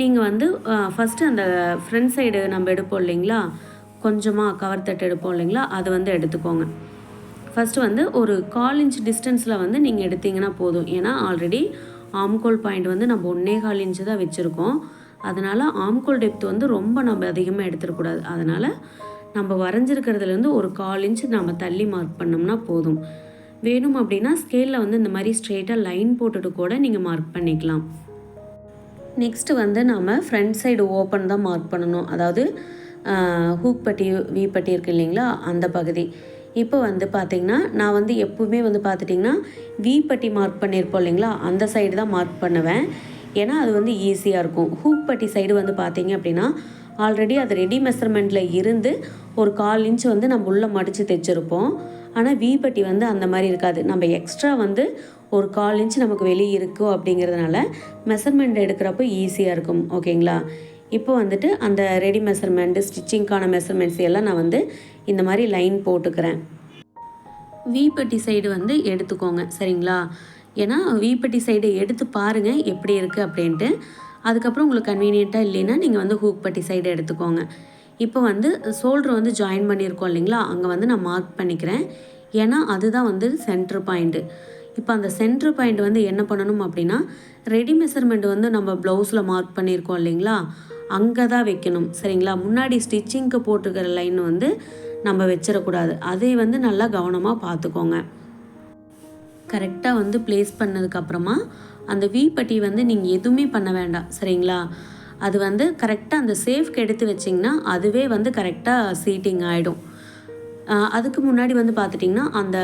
A: நீங்கள் வந்து ஃபஸ்ட்டு அந்த ஃப்ரண்ட் சைடு நம்ம எடுப்போம் இல்லைங்களா, கொஞ்சமாக கவர் தட்டு எடுப்போம் இல்லைங்களா, அதை வந்து எடுத்துக்கோங்க. ஃபஸ்ட்டு வந்து ஒரு 1/4 இன்ச் டிஸ்டன்ஸில் வந்து நீங்கள் எடுத்திங்கன்னா போதும். ஏன்னா ஆல்ரெடி ஆம்கோல் பாயிண்ட் வந்து நம்ம 1.25 இன்ச்சு தான் வச்சுருக்கோம். அதனால் ஆம்கோல் டெப்த் வந்து ரொம்ப நம்ம அதிகமாக எடுத்துடக்கூடாது. அதனால் நம்ம வரைஞ்சிருக்கிறதுலேருந்து ஒரு 1/4 இன்ச் நம்ம தள்ளி மார்க் பண்ணோம்னா போதும். வேணும் அப்படின்னா ஸ்கேலில் வந்து இந்த மாதிரி ஸ்ட்ரெயிட்டாக லைன் போட்டுட்டு கூட நீங்கள் மார்க் பண்ணிக்கலாம். நெக்ஸ்ட்டு வந்து நம்ம ஃப்ரண்ட் சைடு ஓப்பன் தான் மார்க் பண்ணணும். அதாவது ஹூக் பட்டி வி பட்டி இருக்குது இல்லைங்களா, அந்த பகுதி. இப்போ வந்து பார்த்திங்கன்னா நான் வந்து எப்போவுமே வந்து பார்த்துட்டிங்கன்னா வி பட்டி மார்க் பண்ணியிருப்போம் இல்லைங்களா, அந்த சைடு தான் மார்க் பண்ணுவேன். ஏன்னா அது வந்து ஈஸியாக இருக்கும். ஹூக் பட்டி சைடு வந்து பார்த்திங்க அப்படின்னா ஆல்ரெடி அது ரெடி மெஷர்மெண்ட்டில் இருந்து ஒரு 1/4 இன்ச் வந்து நம்ம உள்ளே மடித்து தைச்சிருப்போம். ஆனால் வி பட்டி வந்து அந்த மாதிரி இருக்காது. நம்ம எக்ஸ்ட்ரா வந்து ஒரு 1/4 இன்ச் நமக்கு வெளியே இருக்கும் அப்படிங்கிறதுனால மெஷர்மெண்ட் எடுக்கிறப்போ ஈஸியாக இருக்கும். ஓகேங்களா? இப்போ வந்துட்டு அந்த ரெடி மெஷர்மெண்ட்டு ஸ்டிச்சிங்க்கான மெஷர்மெண்ட்ஸ் எல்லாம் நான் வந்து இந்த மாதிரி லைன் போட்டுக்கிறேன். வி பட்டி சைடு வந்து எடுத்துக்கோங்க. சரிங்களா? ஏன்னா வி பட்டி சைடு எடுத்து பாருங்கள் எப்படி இருக்குது அப்படின்ட்டு. அதுக்கப்புறம் உங்களுக்கு கன்வீனியண்ட்டாக இல்லைன்னா நீங்கள் வந்து ஹூக் பட்டி சைடு எடுத்துக்கோங்க. இப்போ வந்து ஷோல்டர் வந்து ஜாயின் பண்ணியிருக்கோம் இல்லைங்களா, அங்கே வந்து நான் மார்க் பண்ணிக்கிறேன். ஏன்னா அதுதான் வந்து சென்டர் பாயிண்ட்டு. இப்போ அந்த சென்டர் பாயிண்ட் வந்து என்ன பண்ணணும் அப்படின்னா ரெடி மெஷர்மெண்ட் வந்து நம்ம ப்ளவுஸில் மார்க் பண்ணியிருக்கோம் இல்லைங்களா, அங்கே தான் வைக்கணும். சரிங்களா? முன்னாடி ஸ்டிச்சிங்க்கு போட்டுக்கிற லைன் வந்து நம்ம வச்சிடக்கூடாது. அதை வந்து நல்லா கவனமாக பார்த்துக்கோங்க. கரெக்டாக வந்து ப்ளேஸ் பண்ணதுக்கப்புறமா அந்த வி பட்டி வந்து நீங்கள் எதுவுமே பண்ண வேண்டாம். சரிங்களா? அது வந்து கரெக்டாக அந்த சேஃப்க்கு எடுத்து வச்சிங்கன்னா அதுவே வந்து கரெக்டாக சீட்டிங் ஆகிடும். அதுக்கு முன்னாடி வந்து பார்த்துட்டிங்கன்னா அந்த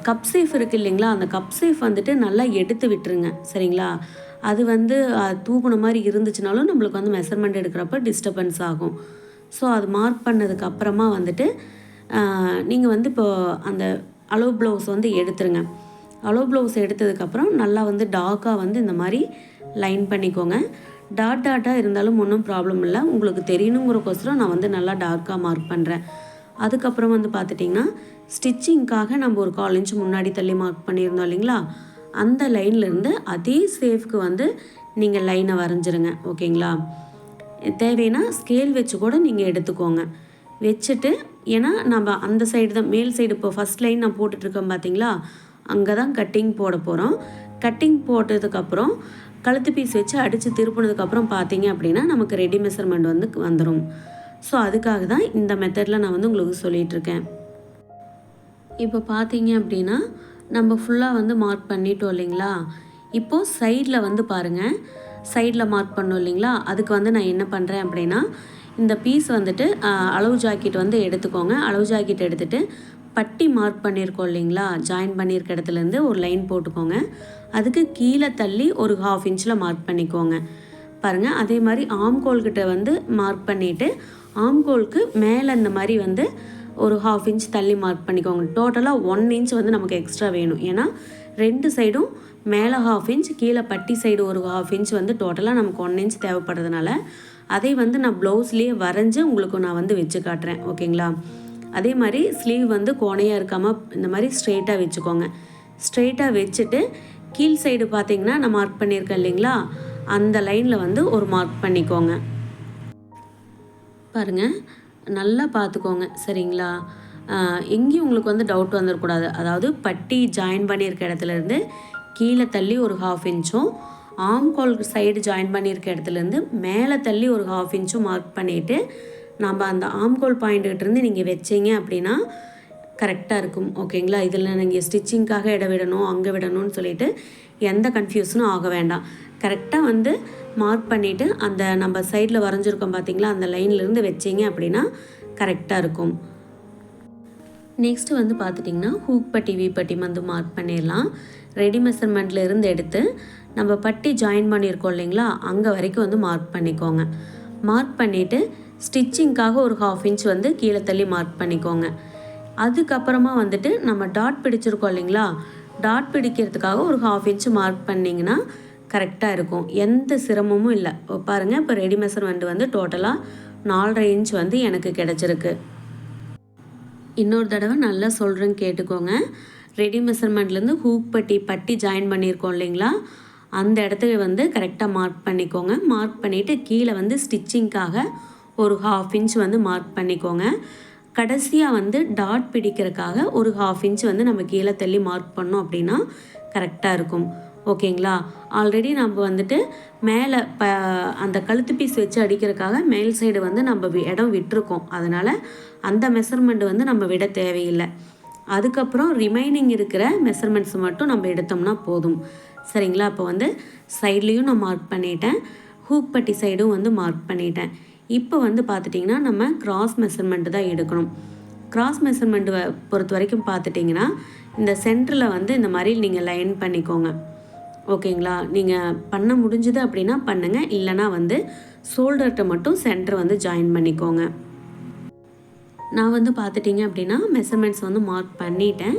A: கப் சேஃப் இருக்குது இல்லைங்களா, அந்த கப் சேஃப் வந்துட்டு நல்லா எடுத்து விட்டுருங்க. சரிங்களா? அது வந்து தூக்குன மாதிரி இருந்துச்சுனாலும் நம்மளுக்கு வந்து மெஷர்மெண்ட் எடுக்கிறப்ப டிஸ்டர்பன்ஸ் ஆகும். ஸோ அது மார்க் பண்ணதுக்கப்புறமா வந்துட்டு நீங்கள் வந்து இப்போ அந்த அளவு ப்ளவுஸ் வந்து எடுத்துருங்க. அளவு ப்ளவுஸ் எடுத்ததுக்கப்புறம் நல்லா வந்து டார்க்காக வந்து இந்த மாதிரி லைன் பண்ணிக்கோங்க. டாட்டாக இருந்தாலும் ஒன்றும் ப்ராப்ளம் இல்லை. உங்களுக்கு தெரியணுங்கிறக்கோசரம் நான் வந்து நல்லா டார்க்காக மார்க் பண்ணுறேன். அதுக்கப்புறம் வந்து பார்த்துட்டிங்கன்னா ஸ்டிச்சிங்க்காக நம்ம ஒரு 1/4 இன்ச் முன்னாடி தள்ளி மார்க் பண்ணியிருந்தோம் இல்லைங்களா, அந்த லைன்லேருந்து அதே சேஃப்க்கு வந்து நீங்கள் லைனை வரைஞ்சிருங்க. ஓகேங்களா? தேவைன்னா ஸ்கேல் வச்சு கூட நீங்கள் எடுத்துக்கோங்க. வச்சுட்டு ஏன்னா நம்ம அந்த சைடு தான் மேல் சைடு இப்போ ஃபஸ்ட் லைன் நான் போட்டுட்ருக்கேன் பார்த்தீங்களா, அங்கே தான் கட்டிங் போட போகிறோம். கட்டிங் போட்டதுக்கப்புறம் கழுத்து பீஸ் வச்சு அடித்து திருப்பினதுக்கப்புறம் பார்த்தீங்க அப்படின்னா நமக்கு ரெடி மெஷர்மெண்ட் வந்து வந்துடும். ஸோ அதுக்காக தான் இந்த மெத்தடில் நான் வந்து உங்களுக்கு சொல்லிகிட்ருக்கேன். இப்போ பார்த்தீங்க அப்படின்னா நம்ம ஃபுல்லாக வந்து மார்க் பண்ணிட்டோம் இல்லைங்களா. இப்போது சைடில் வந்து பாருங்கள், சைடில் மார்க் பண்ணோம் இல்லைங்களா, அதுக்கு வந்து நான் என்ன பண்ணுறேன் அப்படின்னா, இந்த பீஸ் வந்துட்டு அளவு ஜாக்கெட் வந்து எடுத்துக்கோங்க. அளவு ஜாக்கெட் எடுத்துகிட்டு பட்டி மார்க் பண்ணியிருக்கோம் இல்லைங்களா, ஜாயின் பண்ணியிருக்க இடத்துலேருந்து ஒரு லைன் போட்டுக்கோங்க. அதுக்கு கீழே தள்ளி ஒரு 1/2 இன்ச்சில் மார்க் பண்ணிக்கோங்க. பாருங்கள், அதே மாதிரி ஆம்கோல்கிட்ட வந்து மார்க் பண்ணிவிட்டு ஆம்கோலுக்கு மேலே இந்த மாதிரி வந்து ஒரு 1/2 இன்ச் தள்ளி மார்க் பண்ணிக்கோங்க. டோட்டலாக 1 இன்ச் வந்து நமக்கு எக்ஸ்ட்ரா வேணும். ஏன்னா 2 சைடும் மேலே 1/2 இன்ச், கீழே பட்டி சைடு ஒரு 1/2 இன்ச் வந்து டோட்டலாக நமக்கு 1 இன்ச் தேவைப்படுறதுனால அதை வந்து நான் ப்ளவுஸ்லேயே வரைஞ்சி உங்களுக்கு நான் வந்து வச்சு காட்டுறேன். ஓகேங்களா? அதே மாதிரி ஸ்லீவ் வந்து கோணையாக இருக்காமல் இந்த மாதிரி ஸ்ட்ரெயிட்டாக வச்சுக்கோங்க. ஸ்ட்ரெயிட்டாக வச்சுட்டு கீழ் சைடு பார்த்திங்கன்னா நான் மார்க் பண்ணியிருக்கேன் இல்லைங்களா, அந்த லைனில் வந்து ஒரு மார்க் பண்ணிக்கோங்க. பாருங்கள், நல்லா பார்த்துக்கோங்க. சரிங்களா? எங்கேயும் உங்களுக்கு வந்து டவுட் வந்துடக்கூடாது. அதாவது பட்டி ஜாயின் பண்ணியிருக்க இடத்துலேருந்து கீழே தள்ளி ஒரு 1/2 இன்ச்சும், ஆம்கோல் சைடு ஜாயின் பண்ணியிருக்க இடத்துலேருந்து மேலே தள்ளி ஒரு 1/2 இன்ச்சும் மார்க் பண்ணிவிட்டு நம்ம அந்த ஆம்கோல் பாயிண்ட்டுக்கிட்டேருந்து நீங்கள் வச்சிங்க அப்படின்னா கரெக்டாக இருக்கும். ஓகேங்களா? இதில் நீங்கள் ஸ்டிச்சிங்க்காக இடம் விடணும், அங்கே விடணும்னு சொல்லிட்டு எந்த கன்ஃபியூஷனும் ஆக வேண்டாம். கரெக்டாக வந்து மார்க் பண்ணிவிட்டு அந்த நம்ம சைடில் வரைஞ்சிருக்கோம் பார்த்தீங்களா, அந்த லைன்லேருந்து வச்சிங்க அப்படின்னா கரெக்டாக இருக்கும். நெக்ஸ்ட்டு வந்து பார்த்துட்டிங்கன்னா ஹூக் பட்டி வீப்பட்டி வந்து மார்க் பண்ணிடலாம். ரெடி மெஷர்மெண்ட்டில் இருந்து எடுத்து நம்ம பட்டி ஜாயின் பண்ணியிருக்கோம் இல்லைங்களா, அங்கே வரைக்கும் வந்து மார்க் பண்ணிக்கோங்க. மார்க் பண்ணிவிட்டு ஸ்டிச்சிங்க்காக ஒரு 1/2 இன்ச் வந்து கீழே தள்ளி மார்க் பண்ணிக்கோங்க. அதுக்கப்புறமா வந்துட்டு நம்ம டாட் பிடிச்சிருக்கோம் இல்லைங்களா, டாட் பிடிக்கிறதுக்காக ஒரு 1/2 இன்ச் மார்க் பண்ணிங்கன்னா கரெக்டாக இருக்கும். எந்த சிரமமும் இல்லை. பாருங்கள், இப்போ ரெடி மெஷர்மெண்ட் வந்து டோட்டலாக 4.5 இன்ச் வந்து எனக்கு கிடச்சிருக்கு. இன்னொரு தடவை நல்லா சொல்கிறேன்னு கேட்டுக்கோங்க. ரெடி மெஷர்மெண்ட்லேருந்து ஹூக் பட்டி ஜாயின் பண்ணியிருக்கோம் இல்லைங்களா, அந்த இடத்துக்கு வந்து கரெக்டாக மார்க் பண்ணிக்கோங்க. மார்க் பண்ணிவிட்டு கீழே வந்து ஸ்டிச்சிங்க்காக ஒரு 1/2 இன்ச் வந்து மார்க் பண்ணிக்கோங்க. கடைசியாக வந்து டாட் பிடிக்கிறதுக்காக ஒரு 1/2 இன்ச் வந்து நம்ம கீழே தள்ளி மார்க் பண்ணோம் அப்படின்னா கரெக்டாக இருக்கும். ஓகேங்களா? ஆல்ரெடி நம்ம வந்துட்டு மேலே அந்த கழுத்து பீஸ் வச்சு அடிக்கிறதுக்காக மேல் சைடு வந்து நம்ம இடம் விட்டுருக்கோம். அதனால் அந்த மெஷர்மெண்ட் வந்து நம்ம விட தேவையில்லை. அதுக்கப்புறம் ரிமைனிங் இருக்கிற மெஷர்மெண்ட்ஸ் மட்டும் நம்ம எடுத்தோம்னா போதும். சரிங்களா? அப்போ வந்து சைட்லேயும் நான் மார்க் பண்ணிட்டேன், ஹூக் பட்டி சைடும் வந்து மார்க் பண்ணிட்டேன். இப்போ வந்து பார்த்துட்டிங்கன்னா நம்ம கிராஸ் மெஷர்மெண்ட்டு தான் எடுக்கணும். கிராஸ் மெஷர்மெண்ட்டு பொறுத்த வரைக்கும் பார்த்துட்டிங்கன்னா இந்த சென்டரில் வந்து இந்த மாதிரி நீங்கள் லைன் பண்ணிக்கோங்க. ஓகேங்களா? நீங்கள் பண்ண முடிஞ்சுது அப்படின்னா பண்ணுங்கள், இல்லைனா வந்து ஷோல்டர்கிட்ட மட்டும் சென்டர் வந்து ஜாயின் பண்ணிக்கோங்க. நான் வந்து பார்த்துட்டிங்க அப்படின்னா மெஷர்மெண்ட்ஸ் வந்து மார்க் பண்ணிட்டேன்.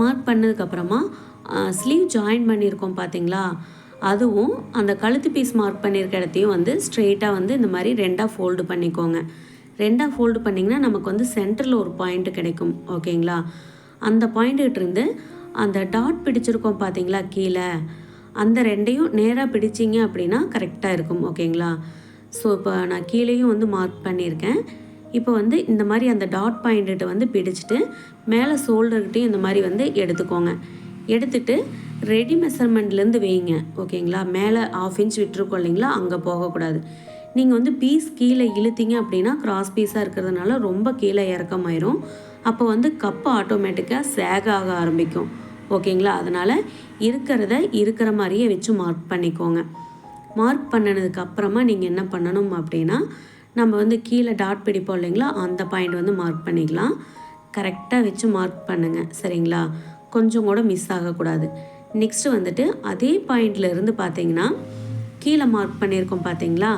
A: மார்க் பண்ணதுக்கப்புறமா ஸ்லீவ் ஜாயின் பண்ணியிருக்கோம் பார்த்தீங்களா, அதுவும் அந்த கழுத்து பீஸ் மார்க் பண்ணியிருக்க இடத்தையும் வந்து ஸ்ட்ரெயிட்டாக வந்து இந்த மாதிரி 2ஆக ஃபோல்டு பண்ணிக்கோங்க. 2ஆக ஃபோல்டு பண்ணிங்கன்னா நமக்கு வந்து சென்டரில் ஒரு பாயிண்ட்டு கிடைக்கும். ஓகேங்களா? அந்த பாயிண்ட்டுகிட்டேருந்து அந்த டாட் பிடிச்சிருக்கோம் பார்த்தீங்களா கீழே, அந்த 2ஐயும் நேராக பிடிச்சிங்க அப்படின்னா கரெக்டாக இருக்கும். ஓகேங்களா? ஸோ இப்போ நான் கீழேயும் வந்து மார்க் பண்ணியிருக்கேன். இப்போ வந்து இந்த மாதிரி அந்த டாட் பாயிண்ட்டு வந்து பிடிச்சிட்டு மேலே ஷோல்டர்கிட்டையும் இந்த மாதிரி வந்து எடுத்துக்கோங்க. எடுத்துகிட்டு ரெடி மெஷர்மெண்ட்லேருந்து வைங்க. ஓகேங்களா? மேலே 1/2 இன்ச் விட்டுருக்கோம் இல்லைங்களா, அங்கே போகக்கூடாது. நீங்கள் வந்து பீஸ் கீழே இழுத்தீங்க அப்படின்னா கிராஸ் பீஸாக இருக்கிறதுனால ரொம்ப கீழே இறக்கமாயிரும். அப்போ வந்து கப்பு ஆட்டோமேட்டிக்காக சேக் ஆக ஆரம்பிக்கும். ஓகேங்களா? அதனால் இருக்கிற மாதிரியே வச்சு மார்க் பண்ணிக்கோங்க. மார்க் பண்ணினதுக்கு அப்புறமா நீங்கள் என்ன பண்ணணும் அப்படின்னா, நம்ம வந்து கீழே டாட் பிடிப்போம் இல்லைங்களா, அந்த பாயிண்ட் வந்து மார்க் பண்ணிக்கலாம். கரெக்டாக வச்சு மார்க் பண்ணுங்கள். சரிங்களா? கொஞ்சம் கூட மிஸ் ஆகக்கூடாது. நெக்ஸ்ட்டு வந்துட்டு அதே பாயிண்டில் இருந்து பார்த்தீங்கன்னா கீழே மார்க் பண்ணியிருக்கோம் பார்த்தீங்களா,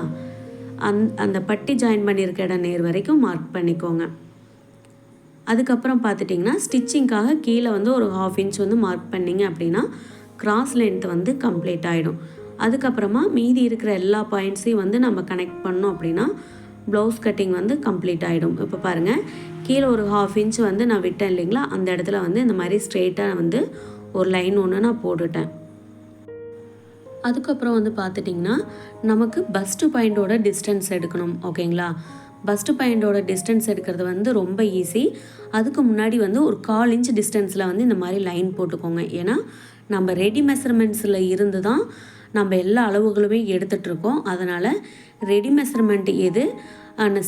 A: அந்த பட்டி ஜாயின் பண்ணியிருக்க இடம் நேர் வரைக்கும் மார்க் பண்ணிக்கோங்க. அதுக்கப்புறம் பார்த்துட்டிங்கன்னா ஸ்டிச்சிங்க்காக கீழே வந்து ஒரு 1/2 இன்ச் வந்து மார்க் பண்ணிங்க அப்படின்னா கிராஸ் லென்த் வந்து கம்ப்ளீட் ஆகிடும். அதுக்கப்புறமா மீதி இருக்கிற எல்லா பாயிண்ட்ஸையும் வந்து நம்ம கனெக்ட் பண்ணோம் அப்படின்னா ப்ளவுஸ் கட்டிங் வந்து கம்ப்ளீட் ஆகிடும். இப்போ பாருங்கள், கீழே ஒரு 1/2 இன்ச் வந்து நான் விட்டேன் இல்லைங்களா, அந்த இடத்துல வந்து இந்த மாதிரி ஸ்ட்ரெயிட்டாக வந்து ஒரு லைன் ஒன்று நான் போட்டுட்டேன். அதுக்கப்புறம் வந்து பார்த்துட்டிங்கன்னா நமக்கு பஸ்ட்டு பாயிண்டோட டிஸ்டன்ஸ் எடுக்கணும். ஓகேங்களா? பஸ்ட்டு பாயிண்டோட டிஸ்டன்ஸ் எடுக்கிறது வந்து ரொம்ப ஈஸி. அதுக்கு முன்னாடி வந்து ஒரு 1/4 இன்ச் டிஸ்டன்ஸில் வந்து இந்த மாதிரி லைன் போட்டுக்கோங்க. ஏன்னா நம்ம ரெடி மெஷர்மெண்ட்ஸில் இருந்து தான் நம்ம எல்லா அளவுகளுமே எடுத்துகிட்ருக்கோம். அதனால் ரெடி மெஷர்மெண்ட் எது,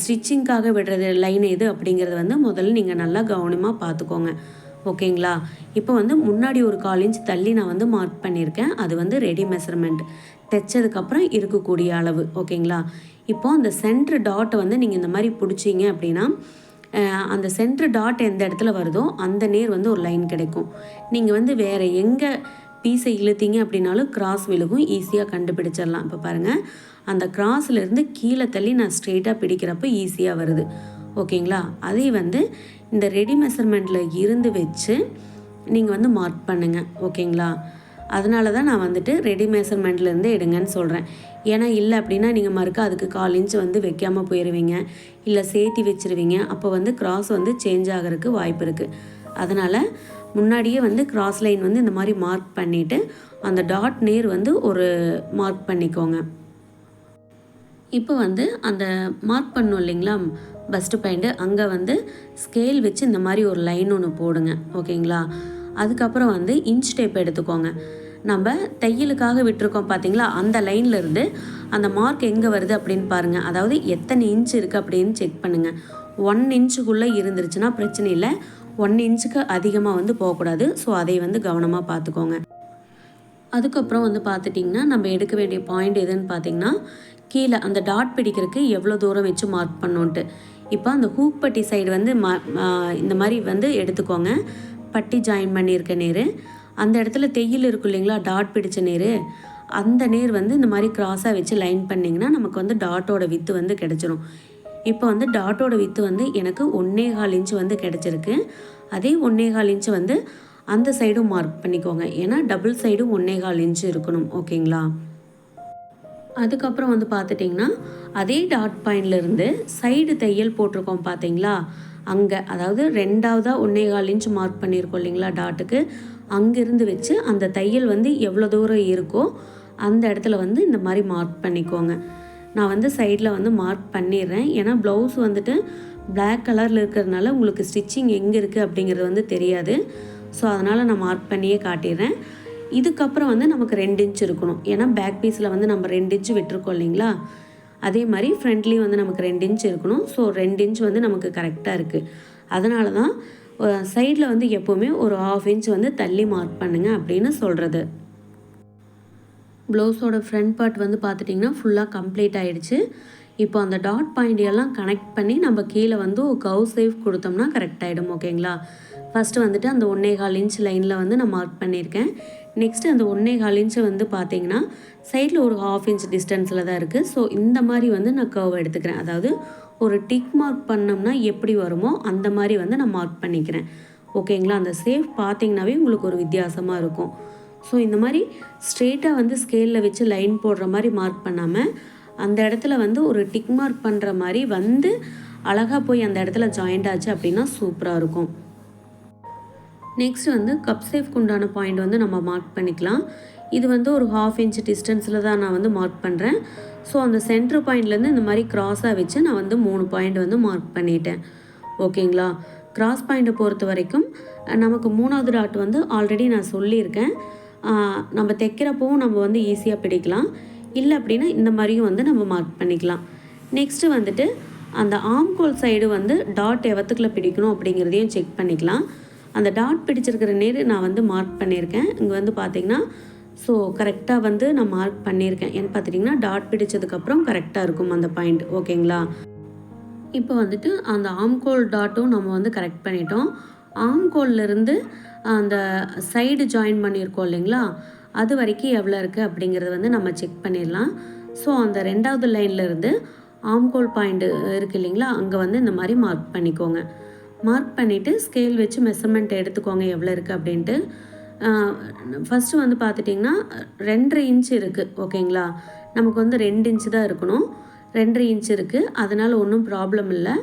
A: ஸ்டிச்சிங்க்காக விடுறது லைன் எது அப்படிங்கிறத வந்து முதல்ல நீங்கள் நல்லா கவனமாக பார்த்துக்கோங்க. ஓகேங்களா? இப்போ வந்து முன்னாடி ஒரு 1/4 இன்ச் தள்ளி நான் வந்து மார்க் பண்ணியிருக்கேன். அது வந்து ரெடி மெஷர்மெண்ட். தைச்சதுக்கப்புறம் இருக்கக்கூடிய அளவு. ஓகேங்களா? இப்போது அந்த சென்ட்ரு டாட்டை வந்து நீங்கள் இந்த மாதிரி பிடிச்சிங்க அப்படின்னா அந்த சென்ட்ரு டாட் எந்த இடத்துல வருதோ அந்த நேர் வந்து ஒரு லைன் கிடைக்கும். நீங்கள் வந்து வேறு எங்கே பீஸை இழுத்தீங்க அப்படின்னாலும் கிராஸ் விழுகும், ஈஸியாக கண்டுபிடிச்சிடலாம். இப்போ பாருங்கள், அந்த கிராஸ்லேருந்து கீழே தள்ளி நான் ஸ்ட்ரெயிட்டாக பிடிக்கிறப்போ ஈஸியாக வருது. ஓகேங்களா? அதே வந்து இந்த ரெடி மெஷர்மெண்ட்டில் இருந்து வச்சு நீங்கள் வந்து மார்க் பண்ணுங்கள். ஓகேங்களா? அதனால தான் நான் வந்துட்டு ரெடி மெஷர்மெண்ட்லேருந்து எடுங்கன்னு சொல்கிறேன். ஏன்னா இல்லை அப்படின்னா நீங்கள் மறுக்க அதுக்கு 1/4 இன்ச் வந்து வைக்காமல் போயிடுவீங்க, இல்லை சேர்த்தி வச்சுருவீங்க. அப்போ வந்து கிராஸ் வந்து சேஞ்ச் ஆகிறதுக்கு வாய்ப்பு இருக்குது. அதனால் முன்னாடியே வந்து கிராஸ் லைன் வந்து இந்த மாதிரி மார்க் பண்ணிவிட்டு அந்த டாட் நேர் வந்து ஒரு மார்க் பண்ணிக்கோங்க. இப்போ வந்து அந்த மார்க் பண்ணோம் இல்லைங்களா பஸ்ட்டு பாயிண்ட்டு, அங்கே வந்து ஸ்கேல் வச்சு இந்த மாதிரி ஒரு லைன் ஒன்று போடுங்க. ஓகேங்களா? அதுக்கப்புறம் வந்து இன்ச் டேப் எடுத்துக்கோங்க. நம்ம தையலுக்காக விட்டுருக்கோம் பார்த்தீங்களா, அந்த லைன்லேருந்து அந்த மார்க் எங்கே வருது அப்படின்னு பாருங்கள். அதாவது எத்தனை இன்ச் இருக்குது அப்படின்னு செக் பண்ணுங்கள். 1 இன்ச்சுக்குள்ளே இருந்துருச்சுன்னா பிரச்சனை இல்லை, 1 இன்ச்சுக்கு அதிகமாக வந்து போகக்கூடாது. ஸோ அதை வந்து கவனமாக பார்த்துக்கோங்க. அதுக்கப்புறம் வந்து பார்த்துட்டிங்கன்னா நம்ம எடுக்க வேண்டிய பாயிண்ட் எதுன்னு பார்த்தீங்கன்னா, கீழே அந்த டாட் பிடிக்கிறதுக்கு எவ்வளோ தூரம் வச்சு மார்க் பண்ணோன்ட்டு. இப்போ அந்த ஹூக் பட்டி சைடு வந்து இந்த மாதிரி வந்து எடுத்துக்கோங்க. பட்டி ஜாயின் பண்ணியிருக்க நேர், அந்த இடத்துல தையல் இருக்கும் இல்லைங்களா, டாட் பிடிச்ச நேர், அந்த நேர் வந்து இந்த மாதிரி கிராஸாக வச்சு லைன் பண்ணிங்கன்னா நமக்கு வந்து டாட்டோட வித்து வந்து கிடச்சிரும். இப்போ வந்து டாட்டோட வித்து வந்து எனக்கு 1.25 இன்ச்சு வந்து கிடச்சிருக்கு. அதே 1.25 இன்ச்சு வந்து அந்த சைடும் மார்க் பண்ணிக்கோங்க. ஏன்னா டபுள் சைடும் 1.25 இன்ச்சு இருக்கணும். ஓகேங்களா? அதுக்கப்புறம் வந்து பார்த்துட்டிங்கன்னா அதே டாட் பாயிண்ட்லேருந்து சைடு தையல் போட்டிருக்கோம் பார்த்தீங்களா, அங்கே அதாவது 2ஆவதாக 1.25 இன்ச் மார்க் பண்ணியிருக்கோம் இல்லைங்களா டாட்டுக்கு, அங்கேருந்து வச்சு அந்த தையல் வந்து எவ்வளோ தூரம் இருக்கோ அந்த இடத்துல வந்து இந்த மாதிரி மார்க் பண்ணிக்கோங்க. நான் வந்து சைடில் வந்து மார்க் பண்ணிடுறேன். ஏன்னா ப்ளவுஸ் வந்துட்டு பிளாக் கலரில் இருக்கிறதுனால உங்களுக்கு ஸ்டிச்சிங் எங்கே இருக்குது அப்படிங்கிறது வந்து தெரியாது. ஸோ அதனால் நான் மார்க் பண்ணியே காட்டிடுறேன். இதுக்கப்புறம் வந்து நமக்கு 2 இன்ச் இருக்கணும். ஏன்னா பேக் பீஸில் வந்து நம்ம 2 இன்ச் விட்டுருக்கோம் இல்லைங்களா, அதே மாதிரி ஃப்ரண்ட்லேயும் வந்து நமக்கு 2 இன்ச் இருக்கணும். ஸோ 2 இன்ச் வந்து நமக்கு கரெக்டாக இருக்குது. அதனால தான் சைடில் வந்து எப்போவுமே ஒரு 1/2 இன்ச் வந்து தள்ளி மார்க் பண்ணுங்கள் அப்படின்னு சொல்கிறது. ப்ளவுஸோட ஃப்ரண்ட் பார்ட் வந்து பார்த்துட்டிங்கன்னா ஃபுல்லாக கம்ப்ளீட் ஆகிடுச்சு. இப்போ அந்த டாட் பாயிண்ட் எல்லாம் கனெக்ட் பண்ணி நம்ம கீழே வந்து கர்வ் ஷேப் கொடுத்தோம்னா கரெக்டாகிடும். ஓகேங்களா? ஃபஸ்ட்டு வந்துட்டு அந்த 1.25 இன்ச் லைனில் வந்து நான் மார்க் பண்ணியிருக்கேன். நெக்ஸ்ட்டு அந்த 1.25 இன்ச்சு வந்து பார்த்தீங்கன்னா சைடில் ஒரு 1/2 இன்ச் டிஸ்டன்ஸில் தான் இருக்குது. ஸோ இந்த மாதிரி வந்து நான் கர்வ் எடுத்துக்கிறேன். அதாவது ஒரு டிக் மார்க் பண்ணோம்னா எப்படி வருமோ அந்த மாதிரி வந்து நான் மார்க் பண்ணிக்கிறேன். ஓகேங்களா? அந்த ஷேப் பார்த்தீங்கன்னாவே உங்களுக்கு ஒரு வித்தியாசமாக இருக்கும். ஸோ இந்த மாதிரி ஸ்ட்ரெயிட்டாக வந்து ஸ்கேலில் வச்சு லைன் போடுற மாதிரி மார்க் பண்ணாமல் அந்த இடத்துல வந்து ஒரு டிக் மார்க் பண்ணுற மாதிரி வந்து அழகாக போய் அந்த இடத்துல ஜாயிண்ட் ஆச்சு அப்படின்னா சூப்பராக இருக்கும். நெக்ஸ்ட் வந்து கப் ஷேப்க்கு உண்டான பாயிண்ட் வந்து நம்ம மார்க் பண்ணிக்கலாம். இது வந்து ஒரு 1/2 இன்ச் டிஸ்டன்ஸில் தான் நான் வந்து மார்க் பண்ணுறேன். ஸோ அந்த சென்டர் பாயிண்ட்லேருந்து இந்த மாதிரி க்ராஸாக வச்சு நான் வந்து 3 பாயிண்ட் வந்து மார்க் பண்ணிட்டேன். ஓகேங்களா? கிராஸ் பாயிண்ட்டை பொறுத்த வரைக்கும் நமக்கு 3ஆவது டாட் வந்து ஆல்ரெடி நான் சொல்லியிருக்கேன். நம்ம தைக்கிறப்பவும் நம்ம வந்து ஈஸியாக பிடிக்கலாம். இல்லை அப்படின்னா இந்த மாதிரியும் வந்து நம்ம மார்க் பண்ணிக்கலாம். நெக்ஸ்ட்டு வந்துட்டு அந்த ஆம்கோல் சைடு வந்து டாட் எவத்துக்குள்ளே பிடிக்கணும் அப்படிங்கிறதையும் செக் பண்ணிக்கலாம். அந்த டாட் பிடிச்சிருக்கிற நேர் நான் வந்து மார்க் பண்ணியிருக்கேன். இங்கே வந்து பார்த்திங்கன்னா ஸோ கரெக்டாக வந்து நான் மார்க் பண்ணியிருக்கேன். ஏன்னு பார்த்துட்டிங்கன்னா டாட் பிடிச்சதுக்கப்புறம் கரெக்டாக இருக்கும் அந்த பாயிண்ட். ஓகேங்களா? இப்போ வந்துட்டு அந்த ஆம்கோல் டாட்டும் நம்ம வந்து கரெக்ட் பண்ணிட்டோம். ஆம்கோல்லேருந்து அந்த சைடு ஜாயின் பண்ணியிருக்கோம் இல்லைங்களா, அது வரைக்கும் எவ்வளோ இருக்குது அப்படிங்கிறத வந்து நம்ம செக் பண்ணிடலாம். ஸோ அந்த 2ஆவது லைன்லேருந்து ஆம்கோல் பாயிண்ட்டு இருக்குது இல்லைங்களா, அங்கே வந்து இந்த மாதிரி மார்க் பண்ணிக்கோங்க. மார்க் பண்ணிவிட்டு ஸ்கேல் வச்சு மெஷர்மெண்ட் எடுத்துக்கோங்க எவ்வளோ இருக்குது அப்படின்ட்டு. ஃபஸ்ட்டு வந்து பார்த்துட்டிங்கன்னா 2.5 இன்ச் இருக்குது. ஓகேங்களா? நமக்கு வந்து 2 இன்ச்சு தான் இருக்கணும். 2.5 இன்ச் இருக்குது. அதனால் ஒன்றும் ப்ராப்ளம் இல்லை.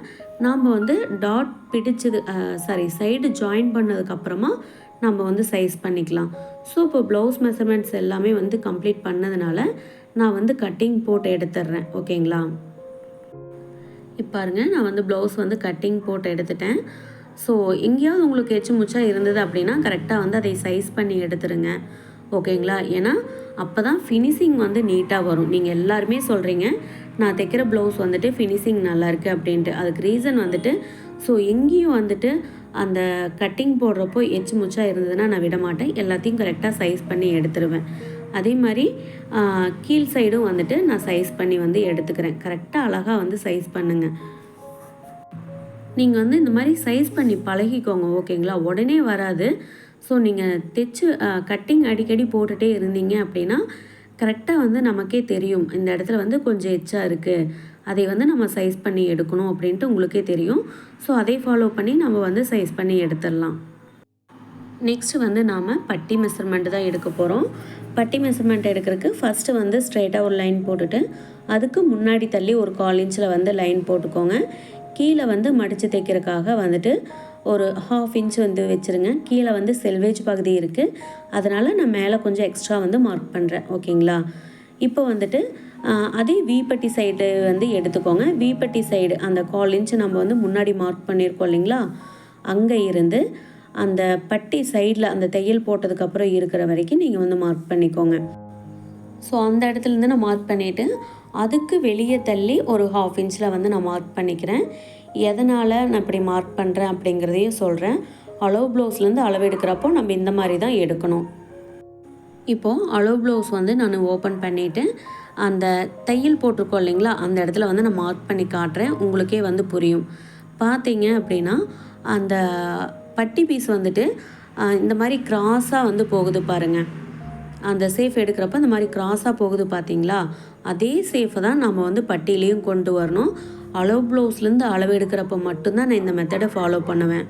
A: நாம் வந்து டாட் பிடிச்சது சைடு ஜாயின் பண்ணதுக்கப்புறமா நம்ம வந்து சைஸ் பண்ணிக்கலாம். ஸோ இப்போ ப்ளவுஸ் மெஷர்மெண்ட்ஸ் எல்லாமே வந்து கம்ப்ளீட் பண்ணதுனால நான் வந்து கட்டிங் போட்டு எடுத்துடுறேன். ஓகேங்களா? இப்போ பாருங்கள், நான் வந்து ப்ளவுஸ் வந்து கட்டிங் போட்டு எடுத்துட்டேன். ஸோ எங்கேயாவது உங்களுக்கு எச்சு முச்சாக இருந்தது அப்படின்னா கரெக்டாக வந்து அதை சைஸ் பண்ணி எடுத்துருங்க. ஓகேங்களா? ஏன்னா அப்போ தான் ஃபினிஷிங் வந்து நீட்டாக வரும். நீங்கள் எல்லாருமே சொல்கிறீங்க நான் தைக்கிற ப்ளவுஸ் வந்துட்டு ஃபினிஷிங் நல்லாயிருக்கு அப்படின்ட்டு. அதுக்கு ரீசன் வந்துட்டு ஸோ எங்கேயும் வந்துட்டு அந்த கட்டிங் போடுறப்போ எச்சு முச்சாக இருந்ததுன்னா நான் விட மாட்டேன். எல்லாத்தையும் கரெக்டாக சைஸ் பண்ணி எடுத்துருவேன். அதே மாதிரி கீழ் சைடும் வந்துட்டு நான் சைஸ் பண்ணி வந்து எடுத்துக்கிறேன். கரெக்டாக அழகாக வந்து சைஸ் பண்ணுங்கள். நீங்கள் வந்து இந்த மாதிரி சைஸ் பண்ணி பழகிக்கோங்க, ஓகேங்களா? உடனே வராது. ஸோ நீங்கள் தைச்சு கட்டிங் அடிக்கடி போட்டுகிட்டே இருந்தீங்க அப்படின்னா கரெக்டாக வந்து நமக்கே தெரியும், இந்த இடத்துல வந்து கொஞ்சம் எச்சா இருக்குது, அதை வந்து நம்ம சைஸ் பண்ணி எடுக்கணும் அப்படின்ட்டு உங்களுக்கே தெரியும். ஸோ அதை ஃபாலோ பண்ணி நம்ம வந்து சைஸ் பண்ணி எடுத்துடலாம். நெக்ஸ்ட்டு வந்து நாம் பட்டி மெஷர்மெண்ட்டு தான் எடுக்க போகிறோம். பட்டி மெஷர்மெண்ட் எடுக்கிறதுக்கு ஃபஸ்ட்டு வந்து ஸ்ட்ரைட்டாக ஒரு லைன் போட்டுட்டு அதுக்கு முன்னாடி தள்ளி ஒரு 1/4 இன்ச்சில் வந்து லைன் போட்டுக்கோங்க. கீழே வந்து மடித்து தைக்கிறதுக்காக வந்துட்டு ஒரு 1/2 இன்ச் வந்து வச்சுருங்க. கீழே வந்து செல்வேஜ் பகுதி இருக்குது, அதனால் நான் மேலே கொஞ்சம் எக்ஸ்ட்ரா வந்து மார்க் பண்ணுறேன், ஓகேங்களா? இப்போ வந்துட்டு அதே வீப்பட்டி சைடு வந்து எடுத்துக்கோங்க. வீப்பட்டி சைடு அந்த 1/4 இன்ச் நம்ம வந்து முன்னாடி மார்க் பண்ணியிருக்கோம் இல்லைங்களா, அங்கே இருந்து அந்த பட்டி சைடில் அந்த தையல் போட்டதுக்கப்புறம் இருக்கிற வரைக்கும் நீங்கள் வந்து மார்க் பண்ணிக்கோங்க. ஸோ அந்த இடத்துலேருந்து நான் மார்க் பண்ணிவிட்டு அதுக்கு வெளியே தள்ளி ஒரு 1/2 இன்ச்சில் வந்து நான் மார்க் பண்ணிக்கிறேன். எதனால் நான் இப்படி மார்க் பண்ணுறேன் அப்படிங்கிறதையும் சொல்கிறேன். அளவு ப்ளவுஸ்லேருந்து அளவு எடுக்கிறப்போ நம்ம இந்த மாதிரி தான் எடுக்கணும். இப்போது அளவு ப்ளவுஸ் வந்து நான் ஓப்பன் பண்ணிவிட்டு அந்த தையல் போட்டிருக்கோம் இல்லைங்களா, அந்த இடத்துல வந்து நான் மார்க் பண்ணி காட்டுறேன், உங்களுக்கே வந்து புரியும். பார்த்தீங்க அப்படின்னா அந்த பட்டி பீஸ் வந்துட்டு இந்த மாதிரி கிராஸாக வந்து போகுது பாருங்கள். அந்த சேஃப் எடுக்கிறப்ப இந்த மாதிரி கிராஸாக போகுது பார்த்தீங்களா, அதே சேஃபை தான் நம்ம வந்து பட்டியிலையும் கொண்டு வரணும். அளவு ப்ளவுஸ்லேருந்து அளவு எடுக்கிறப்ப மட்டும்தான் நான் இந்த மெத்தடை ஃபாலோ பண்ணுவேன்.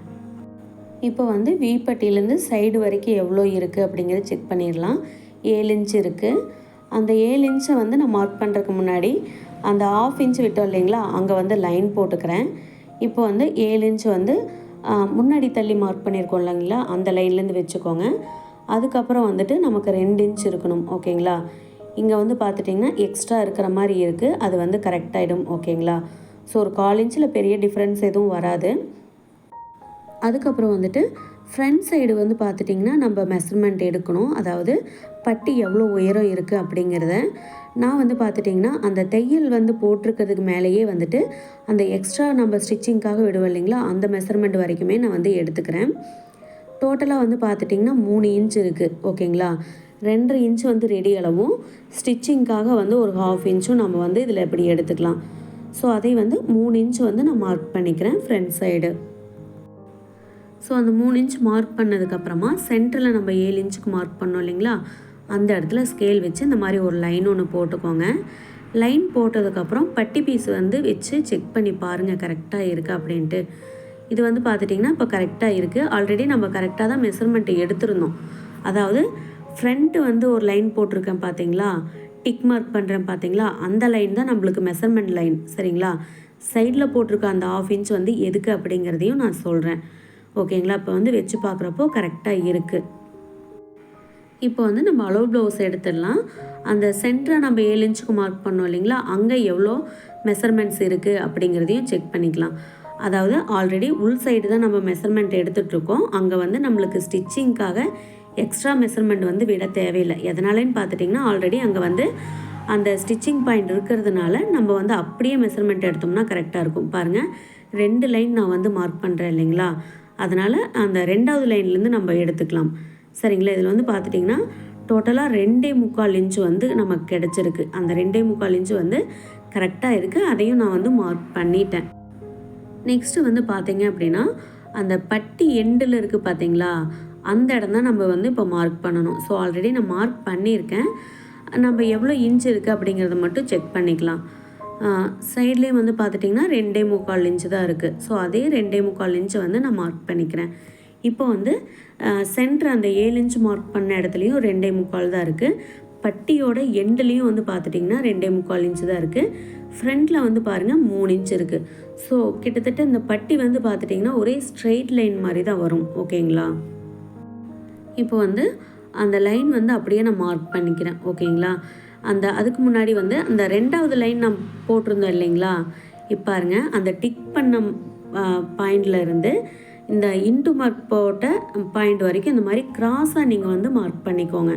A: இப்போ வந்து வீப்பட்டியிலேருந்து சைடு வரைக்கும் எவ்வளோ இருக்குது அப்படிங்கிறத செக் பண்ணிடலாம். 7 இன்ச் இருக்குது. அந்த 7 இன்ச்சை வந்து நான் மார்க் பண்ணுறதுக்கு முன்னாடி அந்த 1/2 இன்ச் விட்டோம் இல்லைங்களா, அங்கே வந்து லைன் போட்டுக்கிறேன். இப்போ வந்து 7 இன்ச் வந்து முன்னாடி தள்ளி மார்க் பண்ணியிருக்கோம் இல்லைங்களா, அந்த லைன்லேருந்து வச்சுக்கோங்க. அதுக்கப்புறம் வந்துட்டு நமக்கு 2 இன்ச் இருக்கணும், ஓகேங்களா? இங்கே வந்து பார்த்துட்டிங்கன்னா எக்ஸ்ட்ரா இருக்கிற மாதிரி இருக்குது, அது வந்து கரெக்டாகிடும், ஓகேங்களா? ஸோ ஒரு 1/4 இன்ச்சில் பெரிய டிஃப்ரென்ஸ் எதுவும் வராது. அதுக்கப்புறம் வந்துட்டு ஃப்ரண்ட் சைடு வந்து பார்த்துட்டிங்கன்னா நம்ம மெஷர்மெண்ட் எடுக்கணும். அதாவது பட்டி எவ்வளோ உயரம் இருக்குது அப்படிங்கிறத நான் வந்து பார்த்துட்டிங்கன்னா அந்த தையல் வந்து போட்டிருக்கிறதுக்கு மேலேயே வந்துட்டு அந்த எக்ஸ்ட்ரா நம்ம ஸ்டிச்சிங்க்காக விடுவோம் இல்லைங்களா, அந்த மெஷர்மெண்ட் வரைக்குமே நான் வந்து எடுத்துக்கிறேன். டோட்டலாக வந்து பார்த்துட்டிங்கன்னா 3 இன்ச் இருக்குது, ஓகேங்களா? 2.5 இன்ச் வந்து ரெடி அளவும், ஸ்டிச்சிங்க்காக வந்து ஒரு 1/2 இன்ச்சும் நம்ம வந்து இதில் எப்படி எடுத்துக்கலாம். ஸோ அதை வந்து 3 இன்ச் வந்து நான் மார்க் பண்ணிக்கிறேன் ஃப்ரண்ட் சைடு. ஸோ அந்த 3 இன்ச் மார்க் பண்ணதுக்கப்புறமா சென்டரில் நம்ம 7 இன்ச்சுக்கு மார்க் பண்ணோம் இல்லைங்களா, அந்த இடத்துல ஸ்கேல் வச்சு இந்த மாதிரி ஒரு லைன் ஒன்று போட்டுக்கோங்க. லைன் போட்டதுக்கப்புறம் பட்டி பீஸ் வந்து வச்சு செக் பண்ணி பாருங்கள் கரெக்டாக இருக்குது அப்படின்ட்டு. இது வந்து பார்த்துட்டிங்கன்னா இப்போ கரெக்டாக இருக்குது. ஆல்ரெடி நம்ம கரெக்டாக தான் மெஷர்மெண்ட்டு எடுத்திருந்தோம். அதாவது ஃப்ரண்ட்டு வந்து ஒரு லைன் போட்டிருக்கேன் பார்த்தீங்களா, டிக் மார்க் பண்ணுறேன் பார்த்தீங்களா, அந்த லைன் தான் நம்மளுக்கு மெஷர்மெண்ட் லைன், சரிங்களா? சைடில் போட்டிருக்க அந்த 1/2 இன்ச் வந்து எதுக்கு அப்படிங்கிறதையும் நான் சொல்கிறேன், ஓகேங்களா? இப்போ வந்து வச்சு பார்க்குறப்போ கரெக்டாக இருக்குது. இப்போ வந்து நம்ம அளவு ப்ளவுஸ் எடுத்துடலாம். அந்த சென்டரை நம்ம 7 இன்ச்சுக்கு மார்க் பண்ணோம் இல்லைங்களா, அங்கே எவ்வளோ மெஷர்மெண்ட்ஸ் இருக்குது அப்படிங்கிறதையும் செக் பண்ணிக்கலாம். அதாவது ஆல்ரெடி உள் சைடு தான் நம்ம மெஷர்மெண்ட் எடுத்துகிட்ருக்கோம். அங்கே வந்து நம்மளுக்கு ஸ்டிச்சிங்க்காக எக்ஸ்ட்ரா மெஷர்மெண்ட் வந்து விட தேவையில்லை. எதனாலன்னு பார்த்துட்டிங்கன்னா ஆல்ரெடி அங்கே வந்து அந்த ஸ்டிச்சிங் பாயிண்ட் இருக்கிறதுனால நம்ம வந்து அப்படியே மெஷர்மெண்ட் எடுத்தோம்னா கரெக்டாக இருக்கும். பாருங்கள், 2 லைன் நான் வந்து மார்க் பண்ணுறேன் இல்லைங்களா, அதனால் அந்த 2வது லைன்லேருந்து நம்ம எடுத்துக்கலாம், சரிங்களா? இதில் வந்து பார்த்துட்டிங்கன்னா டோட்டலாக 2.25 இன்ச்சு வந்து நமக்கு கிடச்சிருக்கு. அந்த 2.25 இன்ச்சு வந்து கரெக்டாக இருக்குது. அதையும் நான் வந்து மார்க் பண்ணிட்டேன். நெக்ஸ்ட்டு வந்து பார்த்திங்க அப்படின்னா அந்த பட்டி எண்டில் இருக்குது பார்த்தீங்களா, அந்த இடம் தான் நம்ம வந்து இப்போ மார்க் பண்ணணும். ஸோ ஆல்ரெடி நான் மார்க் பண்ணியிருக்கேன். நம்ம எவ்வளோ இன்ச் இருக்குது அப்படிங்கிறத மட்டும் செக் பண்ணிக்கலாம். சைட்லேயே வந்து பார்த்துட்டிங்கன்னா 2.25 இன்ச்சு தான் இருக்குது. ஸோ அதே 2.25 இன்ச்சை வந்து நான் மார்க் பண்ணிக்கிறேன். இப்போ வந்து சென்டர் அந்த 7 இன்ச் மார்க் பண்ண இடத்துலையும் 2.25 தான் இருக்குது. பட்டியோட எண்டுலேயும் வந்து பார்த்துட்டிங்கன்னா 2.25 இன்ச்சு தான் இருக்குது. ஃப்ரண்ட்டில் வந்து பாருங்கள் 3 இன்ச் இருக்குது. ஸோ கிட்டத்தட்ட இந்த பட்டி வந்து பார்த்துட்டிங்கன்னா ஒரே ஸ்ட்ரெயிட் லைன் மாதிரி தான் வரும், ஓகேங்களா? இப்போ வந்து அந்த லைன் வந்து அப்படியே நான் மார்க் பண்ணிக்கிறேன், ஓகேங்களா? அதுக்கு முன்னாடி வந்து அந்த 2வது லைன் நான் போட்டிருந்தோம் இல்லைங்களா, இப்போ பாருங்க அந்த டிக் பண்ண பாயிண்டில் இருந்து இந்த இன்ட்டு மார்க் போட்ட பாயிண்ட் வரைக்கும் இந்த மாதிரி கிராஸாக நீங்கள் வந்து மார்க் பண்ணிக்கோங்க.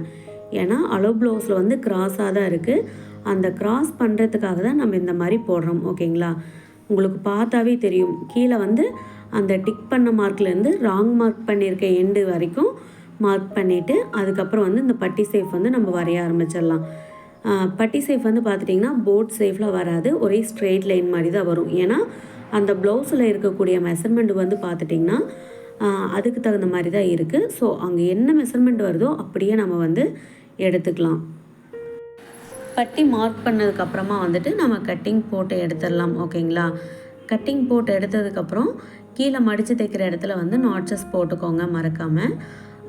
A: ஏன்னா அளவு ப்ளவுஸில் வந்து கிராஸாக தான் இருக்குது. அந்த கிராஸ் பண்ணுறதுக்காக தான் நம்ம இந்த மாதிரி போடுறோம், ஓகேங்களா? உங்களுக்கு பார்த்தாவே தெரியும், கீழே வந்து அந்த டிக் பண்ண மார்க்லேருந்து ராங் மார்க் பண்ணியிருக்க எண்டு வரைக்கும் மார்க் பண்ணிவிட்டு அதுக்கப்புறம் வந்து இந்த பட்டி சேஃப் வந்து நம்ம வரைய ஆரம்பிச்சிடலாம். பட்டி சேஃப் வந்து பார்த்துட்டிங்கன்னா போட் சேஃபில் வராது, ஒரே ஸ்ட்ரெயிட் லைன் மாதிரி தான் வரும். ஏன்னா அந்த ப்ளவுஸில் இருக்கக்கூடிய மெஷர்மெண்ட் வந்து பார்த்துட்டிங்கன்னா அதுக்கு தகுந்த மாதிரி தான் இருக்குது. ஸோ அங்கே என்ன மெஷர்மெண்ட் வருதோ அப்படியே நம்ம வந்து எடுத்துக்கலாம். பட்டி மார்க் பண்ணதுக்கப்புறமா வந்துட்டு நம்ம கட்டிங் போட்டு எடுத்துடலாம். ஓகேங்களா? கட்டிங் போட்டு எடுத்ததுக்கப்புறம் கீழே மடித்து தைக்கிற இடத்துல வந்து நாட்சஸ் போட்டுக்கோங்க மறக்காமல்.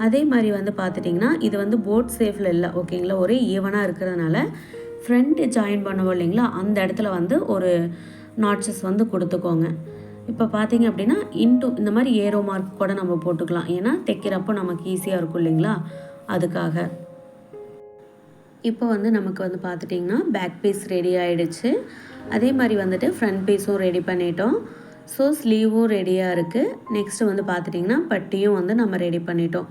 A: அதே மாதிரி வந்து பார்த்துட்டிங்கன்னா இது வந்து போட் சேஃபில் இல்லை. ஓகேங்களா? ஒரே ஈவனாக இருக்கிறதுனால ஃப்ரண்ட் ஜாயின் பண்ணுவோம் இல்லைங்களா, அந்த இடத்துல வந்து ஒரு நாட்சஸ் வந்து கொடுத்துக்கோங்க. இப்போ பார்த்தீங்க அப்படின்னா இந்த மாதிரி ஏரோ மார்க் கூட நம்ம போட்டுக்கலாம். ஏன்னா தைக்கிறப்போ நமக்கு ஈஸியாக இருக்கும் இல்லைங்களா, அதுக்காக. இப்போ வந்து நமக்கு வந்து பார்த்துட்டிங்கன்னா பேக் பீஸ் ரெடி ஆகிடுச்சு. அதே மாதிரி வந்துட்டு ஃப்ரண்ட் பீஸும் ரெடி பண்ணிட்டோம். ஸோ ஸ்லீவும் ரெடியாக இருக்குது. நெக்ஸ்ட்டு வந்து பார்த்துட்டிங்கன்னா பட்டியும் வந்து நம்ம ரெடி பண்ணிட்டோம்.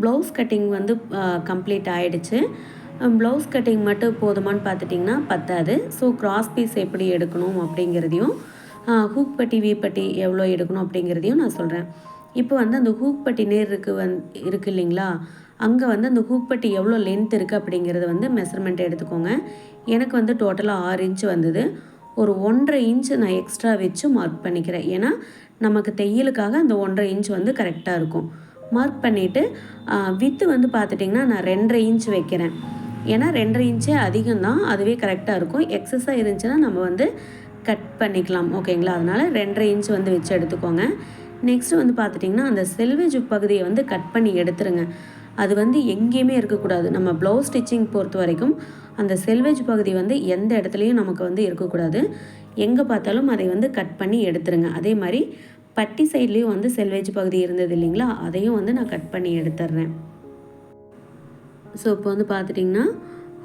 A: ப்ளவுஸ் கட்டிங் வந்து கம்ப்ளீட் ஆகிடுச்சு. ப்ளவுஸ் கட்டிங் மட்டும் போதுமான்னு பார்த்துட்டிங்கன்னா பத்தாது. ஸோ கிராஸ் பீஸ் எப்படி எடுக்கணும் அப்படிங்கிறதையும் ஹூக் பட்டி வீப்பட்டி எவ்வளோ எடுக்கணும் அப்படிங்கிறதையும் நான் சொல்கிறேன். இப்போ வந்து அந்த ஹூக் பட்டி நேர் இருக்குது இல்லைங்களா, அங்கே வந்து அந்த ஹூக் பட்டி எவ்வளோ லென்த் இருக்குது அப்படிங்கிறத வந்து மெஷர்மெண்ட் எடுத்துக்கோங்க. எனக்கு வந்து டோட்டலாக 6 இன்ச்சு வந்தது. ஒரு 1.5 இன்ச்சு நான் எக்ஸ்ட்ரா வச்சு மார்க் பண்ணிக்கிறேன். ஏன்னா நமக்கு தையலுக்காக அந்த 1.5 இன்ச் வந்து கரெக்டாக இருக்கும். மார்க் பண்ணிவிட்டு வித்து வந்து பார்த்துட்டிங்கன்னா நான் 2.5 இன்ச் வைக்கிறேன். ஏன்னா 2.5 இன்ச்சே அதிகம்தான், அதுவே கரெக்டாக இருக்கும். எக்ஸஸாக இருந்துச்சுன்னா நம்ம வந்து கட் பண்ணிக்கலாம். ஓகேங்களா? அதனால் 2.5 இன்ச் வந்து வச்சு எடுத்துக்கோங்க. நெக்ஸ்ட்டு வந்து பார்த்துட்டிங்கன்னா அந்த செல்வேஜ் பகுதியை வந்து கட் பண்ணி எடுத்துருங்க. அது வந்து எங்கேயுமே இருக்கக்கூடாது. நம்ம ப்ளவுஸ் ஸ்டிச்சிங் பொறுத்த வரைக்கும் அந்த செல்வேஜ் பகுதி வந்து எந்த இடத்துலையும் நமக்கு வந்து இருக்கக்கூடாது. எங்கே பார்த்தாலும் அதை வந்து கட் பண்ணி எடுத்துருங்க. அதே மாதிரி பட்டி சைட்லேயும் வந்து செல்வேஜ் பகுதி இருந்தது இல்லைங்களா, அதையும் வந்து நான் கட் பண்ணி எடுத்துட்றேன். ஸோ இப்போ வந்து பார்த்துட்டிங்கன்னா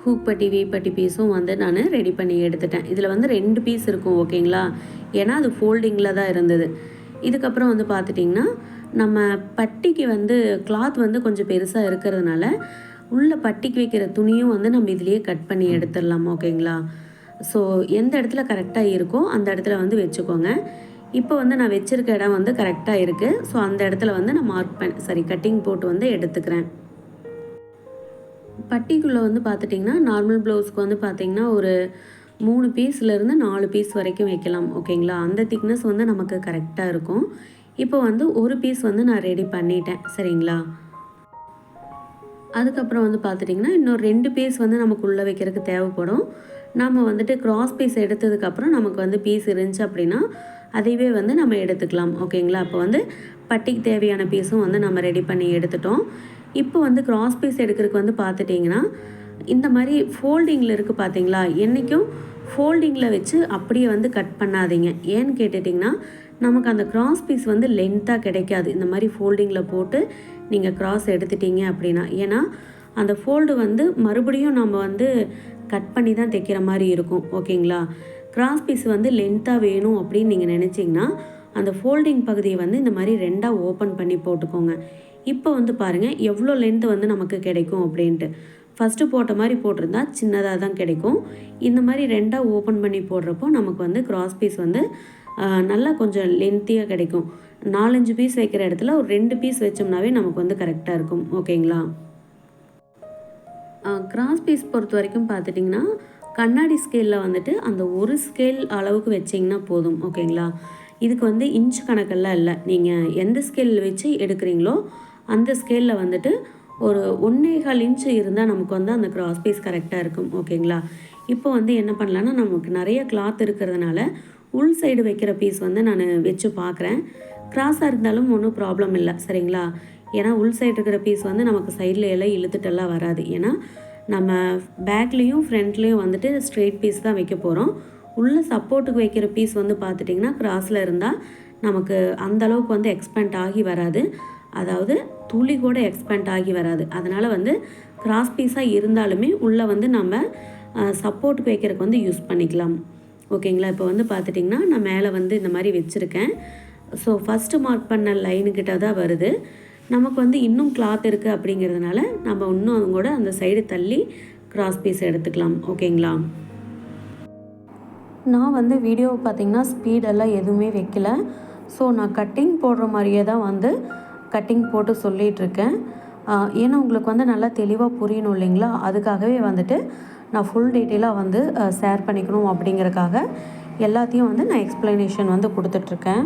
A: ஹூக் பட்டி வீப்பட்டி பீஸும் வந்து நான் ரெடி பண்ணி எடுத்துட்டேன். இதில் வந்து 2 பீஸ் இருக்கும். ஓகேங்களா? ஏன்னா அது ஃபோல்டிங்கில் தான் இருந்தது. இதுக்கப்புறம் வந்து பார்த்துட்டிங்கன்னா நம்ம பட்டிக்கு வந்து கிளாத் வந்து கொஞ்சம் பெருசாக இருக்கிறதுனால உள்ள பட்டிக்கு வைக்கிற துணியும் வந்து நம்ம இதிலேயே கட் பண்ணி எடுத்துடலாம். ஓகேங்களா? ஸோ எந்த இடத்துல கரெக்டாக இருக்கோ அந்த இடத்துல வந்து வச்சுக்கோங்க. இப்போ வந்து நான் வச்சுருக்க இடம் வந்து கரெக்டாக இருக்குது. ஸோ அந்த இடத்துல வந்து நான் கட்டிங் போட்டு வந்து எடுத்துக்கிறேன். பட்டிக்குள்ளே வந்து பார்த்துட்டிங்கன்னா நார்மல் ப்ளவுஸ்க்கு வந்து பார்த்திங்கன்னா ஒரு 3 பீஸ்லேருந்து 4 பீஸ் வரைக்கும் வைக்கலாம். ஓகேங்களா? அந்த திக்னஸ் வந்து நமக்கு கரெக்டாக இருக்கும். இப்போ வந்து ஒரு பீஸ் வந்து நான் ரெடி பண்ணிட்டேன். சரிங்களா? அதுக்கப்புறம் வந்து பார்த்துட்டிங்கன்னா இன்னொரு 2 பீஸ் வந்து நமக்கு உள்ளே வைக்கிறதுக்கு தேவைப்படும். நம்ம வந்துட்டு கிராஸ் பீஸ் எடுத்ததுக்கப்புறம் நமக்கு வந்து பீஸ் இருந்துச்சு அப்படின்னா அதைவே வந்து நம்ம எடுத்துக்கலாம். ஓகேங்களா? அப்போ வந்து பட்டிக்கு தேவையான பீஸும் வந்து நம்ம ரெடி பண்ணி எடுத்துட்டோம். இப்போ வந்து கிராஸ் பீஸ் எடுக்கிறதுக்கு வந்து பார்த்துட்டிங்கன்னா இந்த மாதிரி ஃபோல்டிங்கில் இருக்குது பார்த்தீங்களா, என்றைக்கும் ஃபோல்டிங்கில் வச்சு அப்படியே வந்து கட் பண்ணாதீங்க. ஏன்னு கேட்டுட்டிங்கன்னா நமக்கு அந்த கிராஸ் பீஸ் வந்து லென்த்தாக கிடைக்காது. இந்த மாதிரி ஃபோல்டிங்கில் போட்டு நீங்கள் கிராஸ் எடுத்துட்டீங்க அப்படின்னா, ஏன்னா அந்த ஃபோல்டு வந்து மறுபடியும் நம்ம வந்து கட் பண்ணி தான் தைக்கிற மாதிரி இருக்கும். ஓகேங்களா? கிராஸ் பீஸ் வந்து லென்த்தாக வேணும் அப்படின்னு நீங்கள் நினச்சிங்கன்னா அந்த ஃபோல்டிங் பகுதியை வந்து இந்த மாதிரி 2ஆக ஓப்பன் பண்ணி போட்டுக்கோங்க. இப்போ வந்து பாருங்கள் எவ்வளோ லென்த்து வந்து நமக்கு கிடைக்கும் அப்படின்ட்டு. ஃபஸ்ட்டு போட்ட மாதிரி போட்டிருந்தா சின்னதாக தான் கிடைக்கும். இந்த மாதிரி 2ஆக ஓப்பன் பண்ணி போடுறப்போ நமக்கு வந்து கிராஸ் பீஸ் வந்து நல்லா கொஞ்சம் லென்த்தியாக கிடைக்கும். 4-5 பீஸ் வைக்கிற இடத்துல ஒரு 2 பீஸ் வச்சோம்னாவே நமக்கு வந்து கரெக்டாக இருக்கும். ஓகேங்களா? கிராஸ் பீஸ் பொறுத்த வரைக்கும் பார்த்துட்டிங்கன்னா கண்ணாடி ஸ்கேலில் வந்துட்டு அந்த ஒரு ஸ்கேல் அளவுக்கு வச்சிங்கன்னா போதும். ஓகேங்களா? இதுக்கு வந்து இன்ச் கணக்கெல்லாம் இல்லை. நீங்கள் எந்த ஸ்கேலில் வச்சு எடுக்கிறீங்களோ அந்த ஸ்கேலில் வந்துட்டு ஒரு 1.25 இன்ச்சு இருந்தால் நமக்கு வந்து அந்த கிராஸ் பீஸ் கரெக்டாக இருக்கும். ஓகேங்களா? இப்போ வந்து என்ன பண்ணலான்னா நமக்கு நிறைய கிளாத் இருக்கிறதுனால உள் சைடு வைக்கிற பீஸ் வந்து நான் வச்சு பார்க்குறேன். கிராஸாக இருந்தாலும் ஒன்றும் ப்ராப்ளம் இல்லை. சரிங்களா? ஏன்னா உள் சைடு இருக்கிற பீஸ் வந்து நமக்கு சைடில் எல்லாம் இழுத்துட்டெல்லாம் வராது. ஏன்னா நம்ம பேக்லேயும் ஃப்ரண்ட்லேயும் வந்துட்டு ஸ்ட்ரெயிட் பீஸ் தான் வைக்க போகிறோம். உள்ள சப்போர்ட்டுக்கு வைக்கிற பீஸ் வந்து பார்த்துட்டிங்கன்னா கிராஸில் இருந்தால் நமக்கு அந்தளவுக்கு வந்து எக்ஸ்பேண்ட் ஆகி வராது. அதாவது துளி கூட எக்ஸ்பேண்ட் ஆகி வராது. அதனால் வந்து கிராஸ் பீஸாக இருந்தாலுமே உள்ளே வந்து நம்ம சப்போர்ட்டுக்கு வைக்கிறதுக்கு வந்து யூஸ் பண்ணிக்கலாம். ஓகேங்களா? இப்போ வந்து பார்த்துட்டிங்கன்னா நான் மேலே வந்து இந்த மாதிரி வச்சுருக்கேன். ஸோ ஃபஸ்ட்டு மார்க் பண்ண லைனுக்கிட்ட தான் வருது. நமக்கு வந்து இன்னும் கிளாத் இருக்குது அப்படிங்கிறதுனால நம்ம இன்னும் அவங்க கூட அந்த சைடு தள்ளி கிராஸ் பீஸ் எடுத்துக்கலாம். ஓகேங்களா? நான் வந்து வீடியோ பார்த்திங்கன்னா ஸ்பீடெல்லாம் எதுவுமே வைக்கல. ஸோ நான் கட்டிங் போடுற மாதிரியே தான் வந்து கட்டிங் போட்டு சொல்லிகிட்ருக்கேன். ஏன்னா உங்களுக்கு வந்து நல்லா தெளிவாக புரியணும் இல்லைங்களா, அதுக்காகவே வந்துட்டு நான் ஃபுல் டீட்டெயிலாக வந்து ஷேர் பண்ணிக்கணும் அப்படிங்கிறக்காக எல்லாத்தையும் வந்து நான் எக்ஸ்ப்ளனேஷன் வந்து கொடுத்துட்ருக்கேன்.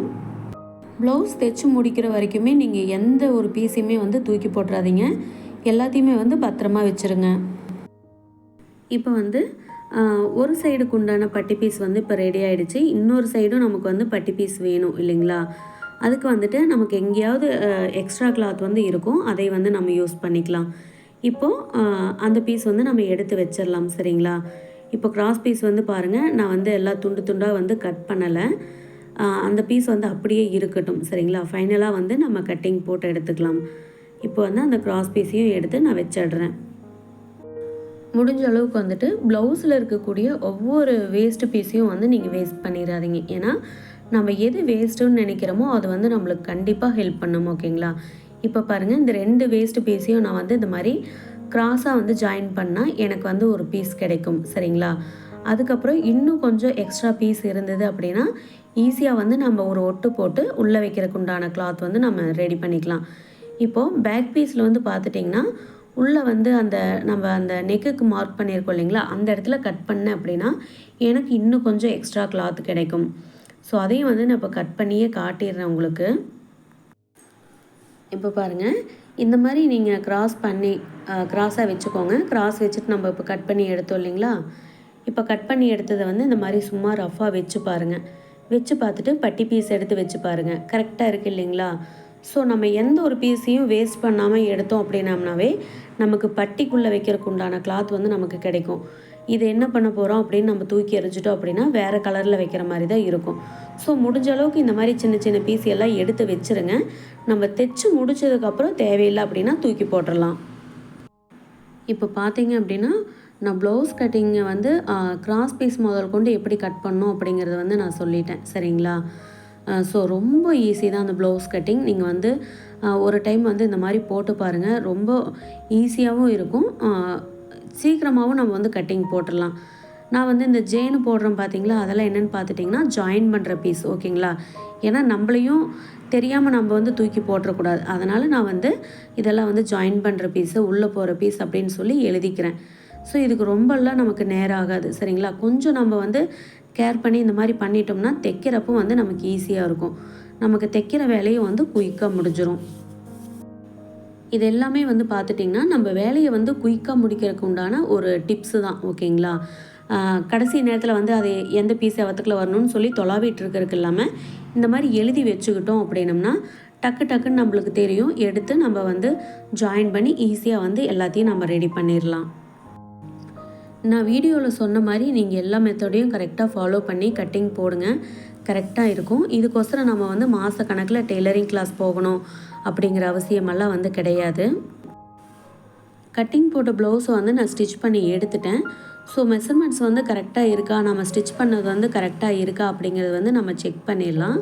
A: ப்ளவுஸ் தைச்சு முடிக்கிற வரைக்குமே நீங்கள் எந்த ஒரு பீஸையுமே வந்து தூக்கி போட்டுறாதீங்க, எல்லாத்தையுமே வந்து பத்திரமா வச்சுருங்க. இப்போ வந்து ஒரு சைடுக்கு உண்டான பட்டி பீஸ் வந்து இப்போ ரெடி ஆகிடுச்சு. இன்னொரு சைடும் நமக்கு வந்து பட்டி பீஸ் வேணும் இல்லைங்களா, அதுக்கு வந்துட்டு நமக்கு எங்கேயாவது எக்ஸ்ட்ரா கிளாத் வந்து இருக்கும், அதை வந்து நம்ம யூஸ் பண்ணிக்கலாம். இப்போது அந்த பீஸ் வந்து நம்ம எடுத்து வச்சிடலாம். சரிங்களா, இப்போ கிராஸ் பீஸ் வந்து பாருங்கள், நான் வந்து எல்லா துண்டு துண்டாக வந்து கட் பண்ணலை, அந்த பீஸ் வந்து அப்படியே இருக்கட்டும். சரிங்களா, ஃபைனலாக வந்து நம்ம கட்டிங் போட்டு எடுத்துக்கலாம். இப்போ வந்து அந்த கிராஸ் பீஸையும் எடுத்து நான் வச்சிடுறேன். முடிஞ்ச அளவுக்கு வந்துட்டு ப்ளவுஸில் இருக்கக்கூடிய ஒவ்வொரு வேஸ்ட்டு பீஸையும் வந்து நீங்கள் வேஸ்ட் பண்ணிடாதீங்க. ஏன்னா நம்ம எது வேஸ்ட்டுன்னு நினைக்கிறோமோ அது வந்து நம்மளுக்கு கண்டிப்பாக ஹெல்ப் பண்ணும். ஓகேங்களா, இப்போ பாருங்கள், இந்த 2 வேஸ்ட்டு பீஸையும் நான் வந்து இந்த மாதிரி க்ராஸாக வந்து ஜாயின் பண்ணால் எனக்கு வந்து ஒரு பீஸ் கிடைக்கும். சரிங்களா, அதுக்கப்புறம் இன்னும் கொஞ்சம் எக்ஸ்ட்ரா பீஸ் இருந்தது அப்படின்னா ஈஸியாக வந்து நம்ம ஒரு ஒட்டு போட்டு உள்ளே வைக்கிறதுக்கு உண்டான கிளாத் வந்து நம்ம ரெடி பண்ணிக்கலாம். இப்போது பேக் பீஸில் வந்து பார்த்துட்டிங்கன்னா உள்ளே வந்து நம்ம அந்த நெக்குக்கு மார்க் பண்ணியிருக்கோம் இல்லைங்களா, அந்த இடத்துல கட் பண்ணேன் அப்படின்னா எனக்கு இன்னும் கொஞ்சம் எக்ஸ்ட்ரா கிளாத் கிடைக்கும். ஸோ அதையும் வந்து நான் இப்போ கட் பண்ணியே காட்டிடுறேன் உங்களுக்கு. இப்போ பாருங்கள், இந்த மாதிரி நீங்கள் க்ராஸாக வச்சுக்கோங்க. க்ராஸ் வச்சுட்டு நம்ம இப்போ கட் பண்ணி எடுத்தோம் இல்லைங்களா, இப்போ கட் பண்ணி எடுத்ததை வந்து இந்த மாதிரி சும்மா ரஃபாக வச்சு பாருங்கள். வச்சு பார்த்துட்டு பட்டி பீஸ் எடுத்து வச்சு பாருங்கள், கரெக்டாக இருக்குது இல்லைங்களா. ஸோ நம்ம எந்த ஒரு பீஸையும் வேஸ்ட் பண்ணாமல் எடுத்தோம் அப்படின்னம்னாவே நமக்கு பட்டிக்குள்ளே வைக்கிறதுக்கு உண்டான கிளாத் வந்து நமக்கு கிடைக்கும். இது என்ன பண்ண போகிறோம் அப்படின்னு நம்ம தூக்கி எறிஞ்சிட்டோம் அப்படின்னா வேறு கலரில் வைக்கிற மாதிரி தான் இருக்கும். ஸோ முடிஞ்ச அளவுக்கு இந்த மாதிரி சின்ன சின்ன பீஸ் எல்லாம் எடுத்து வச்சுருங்க. நம்ம தைச்சு முடிச்சதுக்கப்புறம் தேவையில்லை அப்படின்னா தூக்கி போட்டுடலாம். இப்போ பார்த்தீங்க அப்படின்னா நான் ப்ளவுஸ் கட்டிங்கை வந்து கிராஸ் பீஸ் முதல் கொண்டு எப்படி கட் பண்ணணும் அப்படிங்கிறத வந்து நான் சொல்லிட்டேன். சரிங்களா, ஸோ ரொம்ப ஈஸி தான் அந்த ப்ளவுஸ் கட்டிங். நீங்கள் வந்து ஒரு டைம் வந்து இந்த மாதிரி போட்டு பாருங்கள், ரொம்ப ஈஸியாகவும் இருக்கும், சீக்கிரமாகவும் நம்ம வந்து கட்டிங் போட்டுடலாம். நான் வந்து இந்த ஜெயின் போடுறேன் பார்த்தீங்களா, அதெல்லாம் என்னென்னு பார்த்துட்டிங்கன்னா ஜாயின் பண்ணுற பீஸ். ஓகேங்களா, ஏன்னா நம்மளையும் தெரியாமல் நம்ம வந்து தூக்கி போட்டுறக்கூடாது, அதனால் நான் வந்து இதெல்லாம் வந்து ஜாயின் பண்ணுற பீஸு, உள்ளே போகிற பீஸ் அப்படின்னு சொல்லி எழுதிக்கிறேன். ஸோ இதுக்கு ரொம்பலாம் நமக்கு நேரம் ஆகாது. சரிங்களா, கொஞ்சம் நம்ம வந்து கேர் பண்ணி இந்த மாதிரி பண்ணிட்டோம்னா தைக்கிறப்போ வந்து நமக்கு ஈஸியாக இருக்கும், நமக்கு தைக்கிற வேலையும் வந்து குயிக்காக முடிஞ்சிடும். இது எல்லாமே வந்து பார்த்துட்டிங்கன்னா நம்ம வேலையை வந்து குயிக்காக முடிக்கிறதுக்கு உண்டான ஒரு டிப்ஸு தான். ஓகேங்களா, கடைசி நேரத்தில் வந்து அது எந்த பீஸ் எவத்துக்குள்ள வரணும்னு சொல்லி தொலாவிட்டு இருக்கிறதுக்கு இல்லாமல் இந்த மாதிரி எழுதி வச்சுக்கிட்டோம் அப்படின்னம்னா டக்கு டக்குன்னு நம்மளுக்கு தெரியும், எடுத்து நம்ம வந்து ஜாயின் பண்ணி ஈஸியாக வந்து எல்லாத்தையும் நம்ம ரெடி பண்ணிடலாம். நான் வீடியோவில் சொன்ன மாதிரி நீங்கள் எல்லா மெத்தடையும் கரெக்டாக ஃபாலோ பண்ணி கட்டிங் போடுங்க, கரெக்டாக இருக்கும். இதுக்கோசரம் நம்ம வந்து மாத கணக்கில் டெய்லரிங் கிளாஸ் போகணும் அப்படிங்கிற அவசியமெல்லாம் வந்து கிடையாது. கட்டிங் போட்ட ப்ளவுஸை வந்து நான் ஸ்டிச் பண்ணி எடுத்துட்டேன். ஸோ மெஷர்மெண்ட்ஸ் வந்து கரெக்டாக இருக்கா, நம்ம ஸ்டிச் பண்ணது வந்து கரெக்டாக இருக்கா அப்படிங்கிறது வந்து நம்ம செக் பண்ணிடலாம்.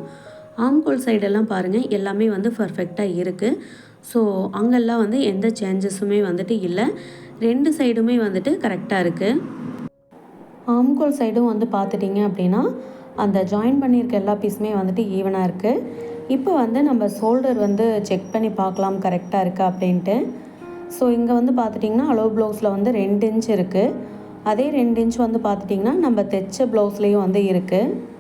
A: ஆம்கோல் சைடெல்லாம் பாருங்கள், எல்லாமே வந்து பர்ஃபெக்டாக இருக்குது. ஸோ அங்கெல்லாம் வந்து எந்த சேஞ்சஸுமே வந்துட்டு இல்லை, 2 சைடுமே வந்துட்டு கரெக்டாக இருக்குது. ஆம்கோல் சைடும் வந்து பார்த்துட்டிங்க அப்படின்னா அந்த ஜாயின் பண்ணியிருக்க எல்லா பீஸுமே வந்துட்டு ஈவனாக இருக்குது. இப்போ வந்து நம்ம ஷோல்டர் வந்து செக் பண்ணி பார்க்கலாம் கரெக்டாக இருக்கா அப்படின்ட்டு. ஸோ இங்கே வந்து பார்த்துட்டிங்கன்னா அளவு ப்ளவுஸில் வந்து 2 இன்ச் இருக்குது, அதே 2 இன்ச் வந்து பார்த்துட்டிங்கன்னா நம்ம தைச்ச ப்ளவுஸ்லேயும் வந்து இருக்குது.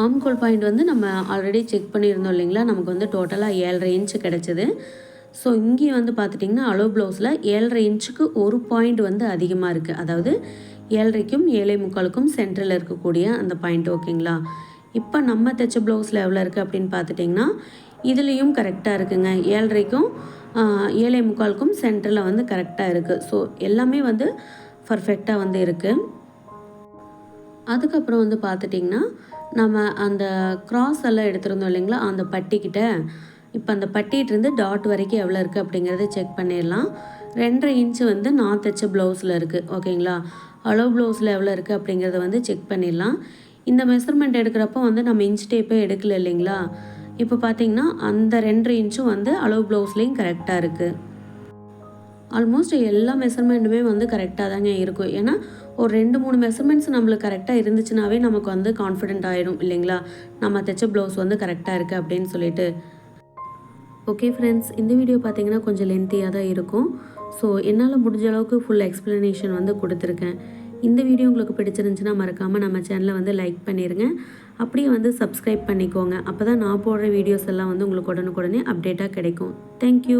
A: ஆம்கோல் பாயிண்ட் வந்து நம்ம ஆல்ரெடி செக் பண்ணியிருந்தோம் இல்லைங்களா, நமக்கு வந்து டோட்டலாக 7.5 இன்ச்சு கிடச்சிது. ஸோ இங்கேயும் வந்து பார்த்துட்டிங்கன்னா அளவு ப்ளவுஸில் 7.5 இன்ச்சுக்கு ஒரு பாயிண்ட் வந்து அதிகமாக இருக்குது, அதாவது 7.5க்கும் 7.25க்கும் சென்டரில் இருக்கக்கூடிய அந்த பாயிண்ட். ஓகேங்களா, இப்போ நம்ம தைச்ச ப்ளவுஸில் எவ்வளோ இருக்குது அப்படின்னு பார்த்துட்டிங்கன்னா இதுலேயும் கரெக்டாக இருக்குங்க, 7.5க்கும் 7.25க்கும் சென்டரில் வந்து கரெக்டாக இருக்குது. ஸோ எல்லாமே வந்து பர்ஃபெக்டாக வந்து இருக்குது. அதுக்கப்புறம் வந்து பார்த்துட்டிங்கன்னா நம்ம அந்த க்ராஸ் எல்லாம் எடுத்துருந்தோம் இல்லைங்களா, அந்த பட்டிக்கிட்ட இப்போ அந்த பட்டிகிட்டேருந்து டாட் வரைக்கும் எவ்வளோ இருக்குது அப்படிங்கிறத செக் பண்ணிடலாம். 2.5 இன்ச்சு வந்து நான் தைச்ச ப்ளவுஸில் இருக்குது. ஓகேங்களா, அளவு ப்ளவுஸில் எவ்வளோ இருக்குது அப்படிங்கிறத வந்து செக் பண்ணிடலாம். இந்த மெஷர்மெண்ட் எடுக்கிறப்போ வந்து நம்ம இன்ச் டேப்பே எடுக்கல இல்லைங்களா, இப்போ பார்த்திங்கன்னா அந்த 2.5 இன்ச்சும் வந்து அளவு ப்ளவுஸ்லேயும் கரெக்டாக இருக்குது. ஆல்மோஸ்ட் எல்லா மெஷர்மெண்ட்டுமே வந்து கரெக்டாக தாங்க இருக்கும். ஏன்னா ஒரு 2-3 மெஷர்மெண்ட்ஸ் நம்மளுக்கு கரெக்டாக இருந்துச்சுனாவே நமக்கு வந்து கான்ஃபிடென்ட் ஆயிடும் இல்லைங்களா? நம்ம தைச்ச ப்ளவுஸ் வந்து கரெக்டாக இருக்குது அப்படின்னு சொல்லிட்டு. ஓகே ஃப்ரெண்ட்ஸ், இந்த வீடியோ பார்த்தீங்கன்னா கொஞ்சம் லென்த்தியாக தான் இருக்கும். ஸோ என்னால் முடிஞ்ச அளவுக்கு ஃபுல் எக்ஸ்ப்ளனேஷன் வந்து கொடுத்துருக்கேன். இந்த வீடியோ உங்களுக்கு பிடிச்சிருந்துச்சுன்னா மறக்காமல் நம்ம சேனலை வந்து லைக் பண்ணிடுங்க. அப்படியே வந்து சப்ஸ்கிரைப் பண்ணிக்கோங்க. அப்போ தான் நான் போடுற வீடியோஸ் எல்லாம் வந்து உங்களுக்கு உடனுக்குடனே அப்டேட்டாக கிடைக்கும். தேங்க்யூ.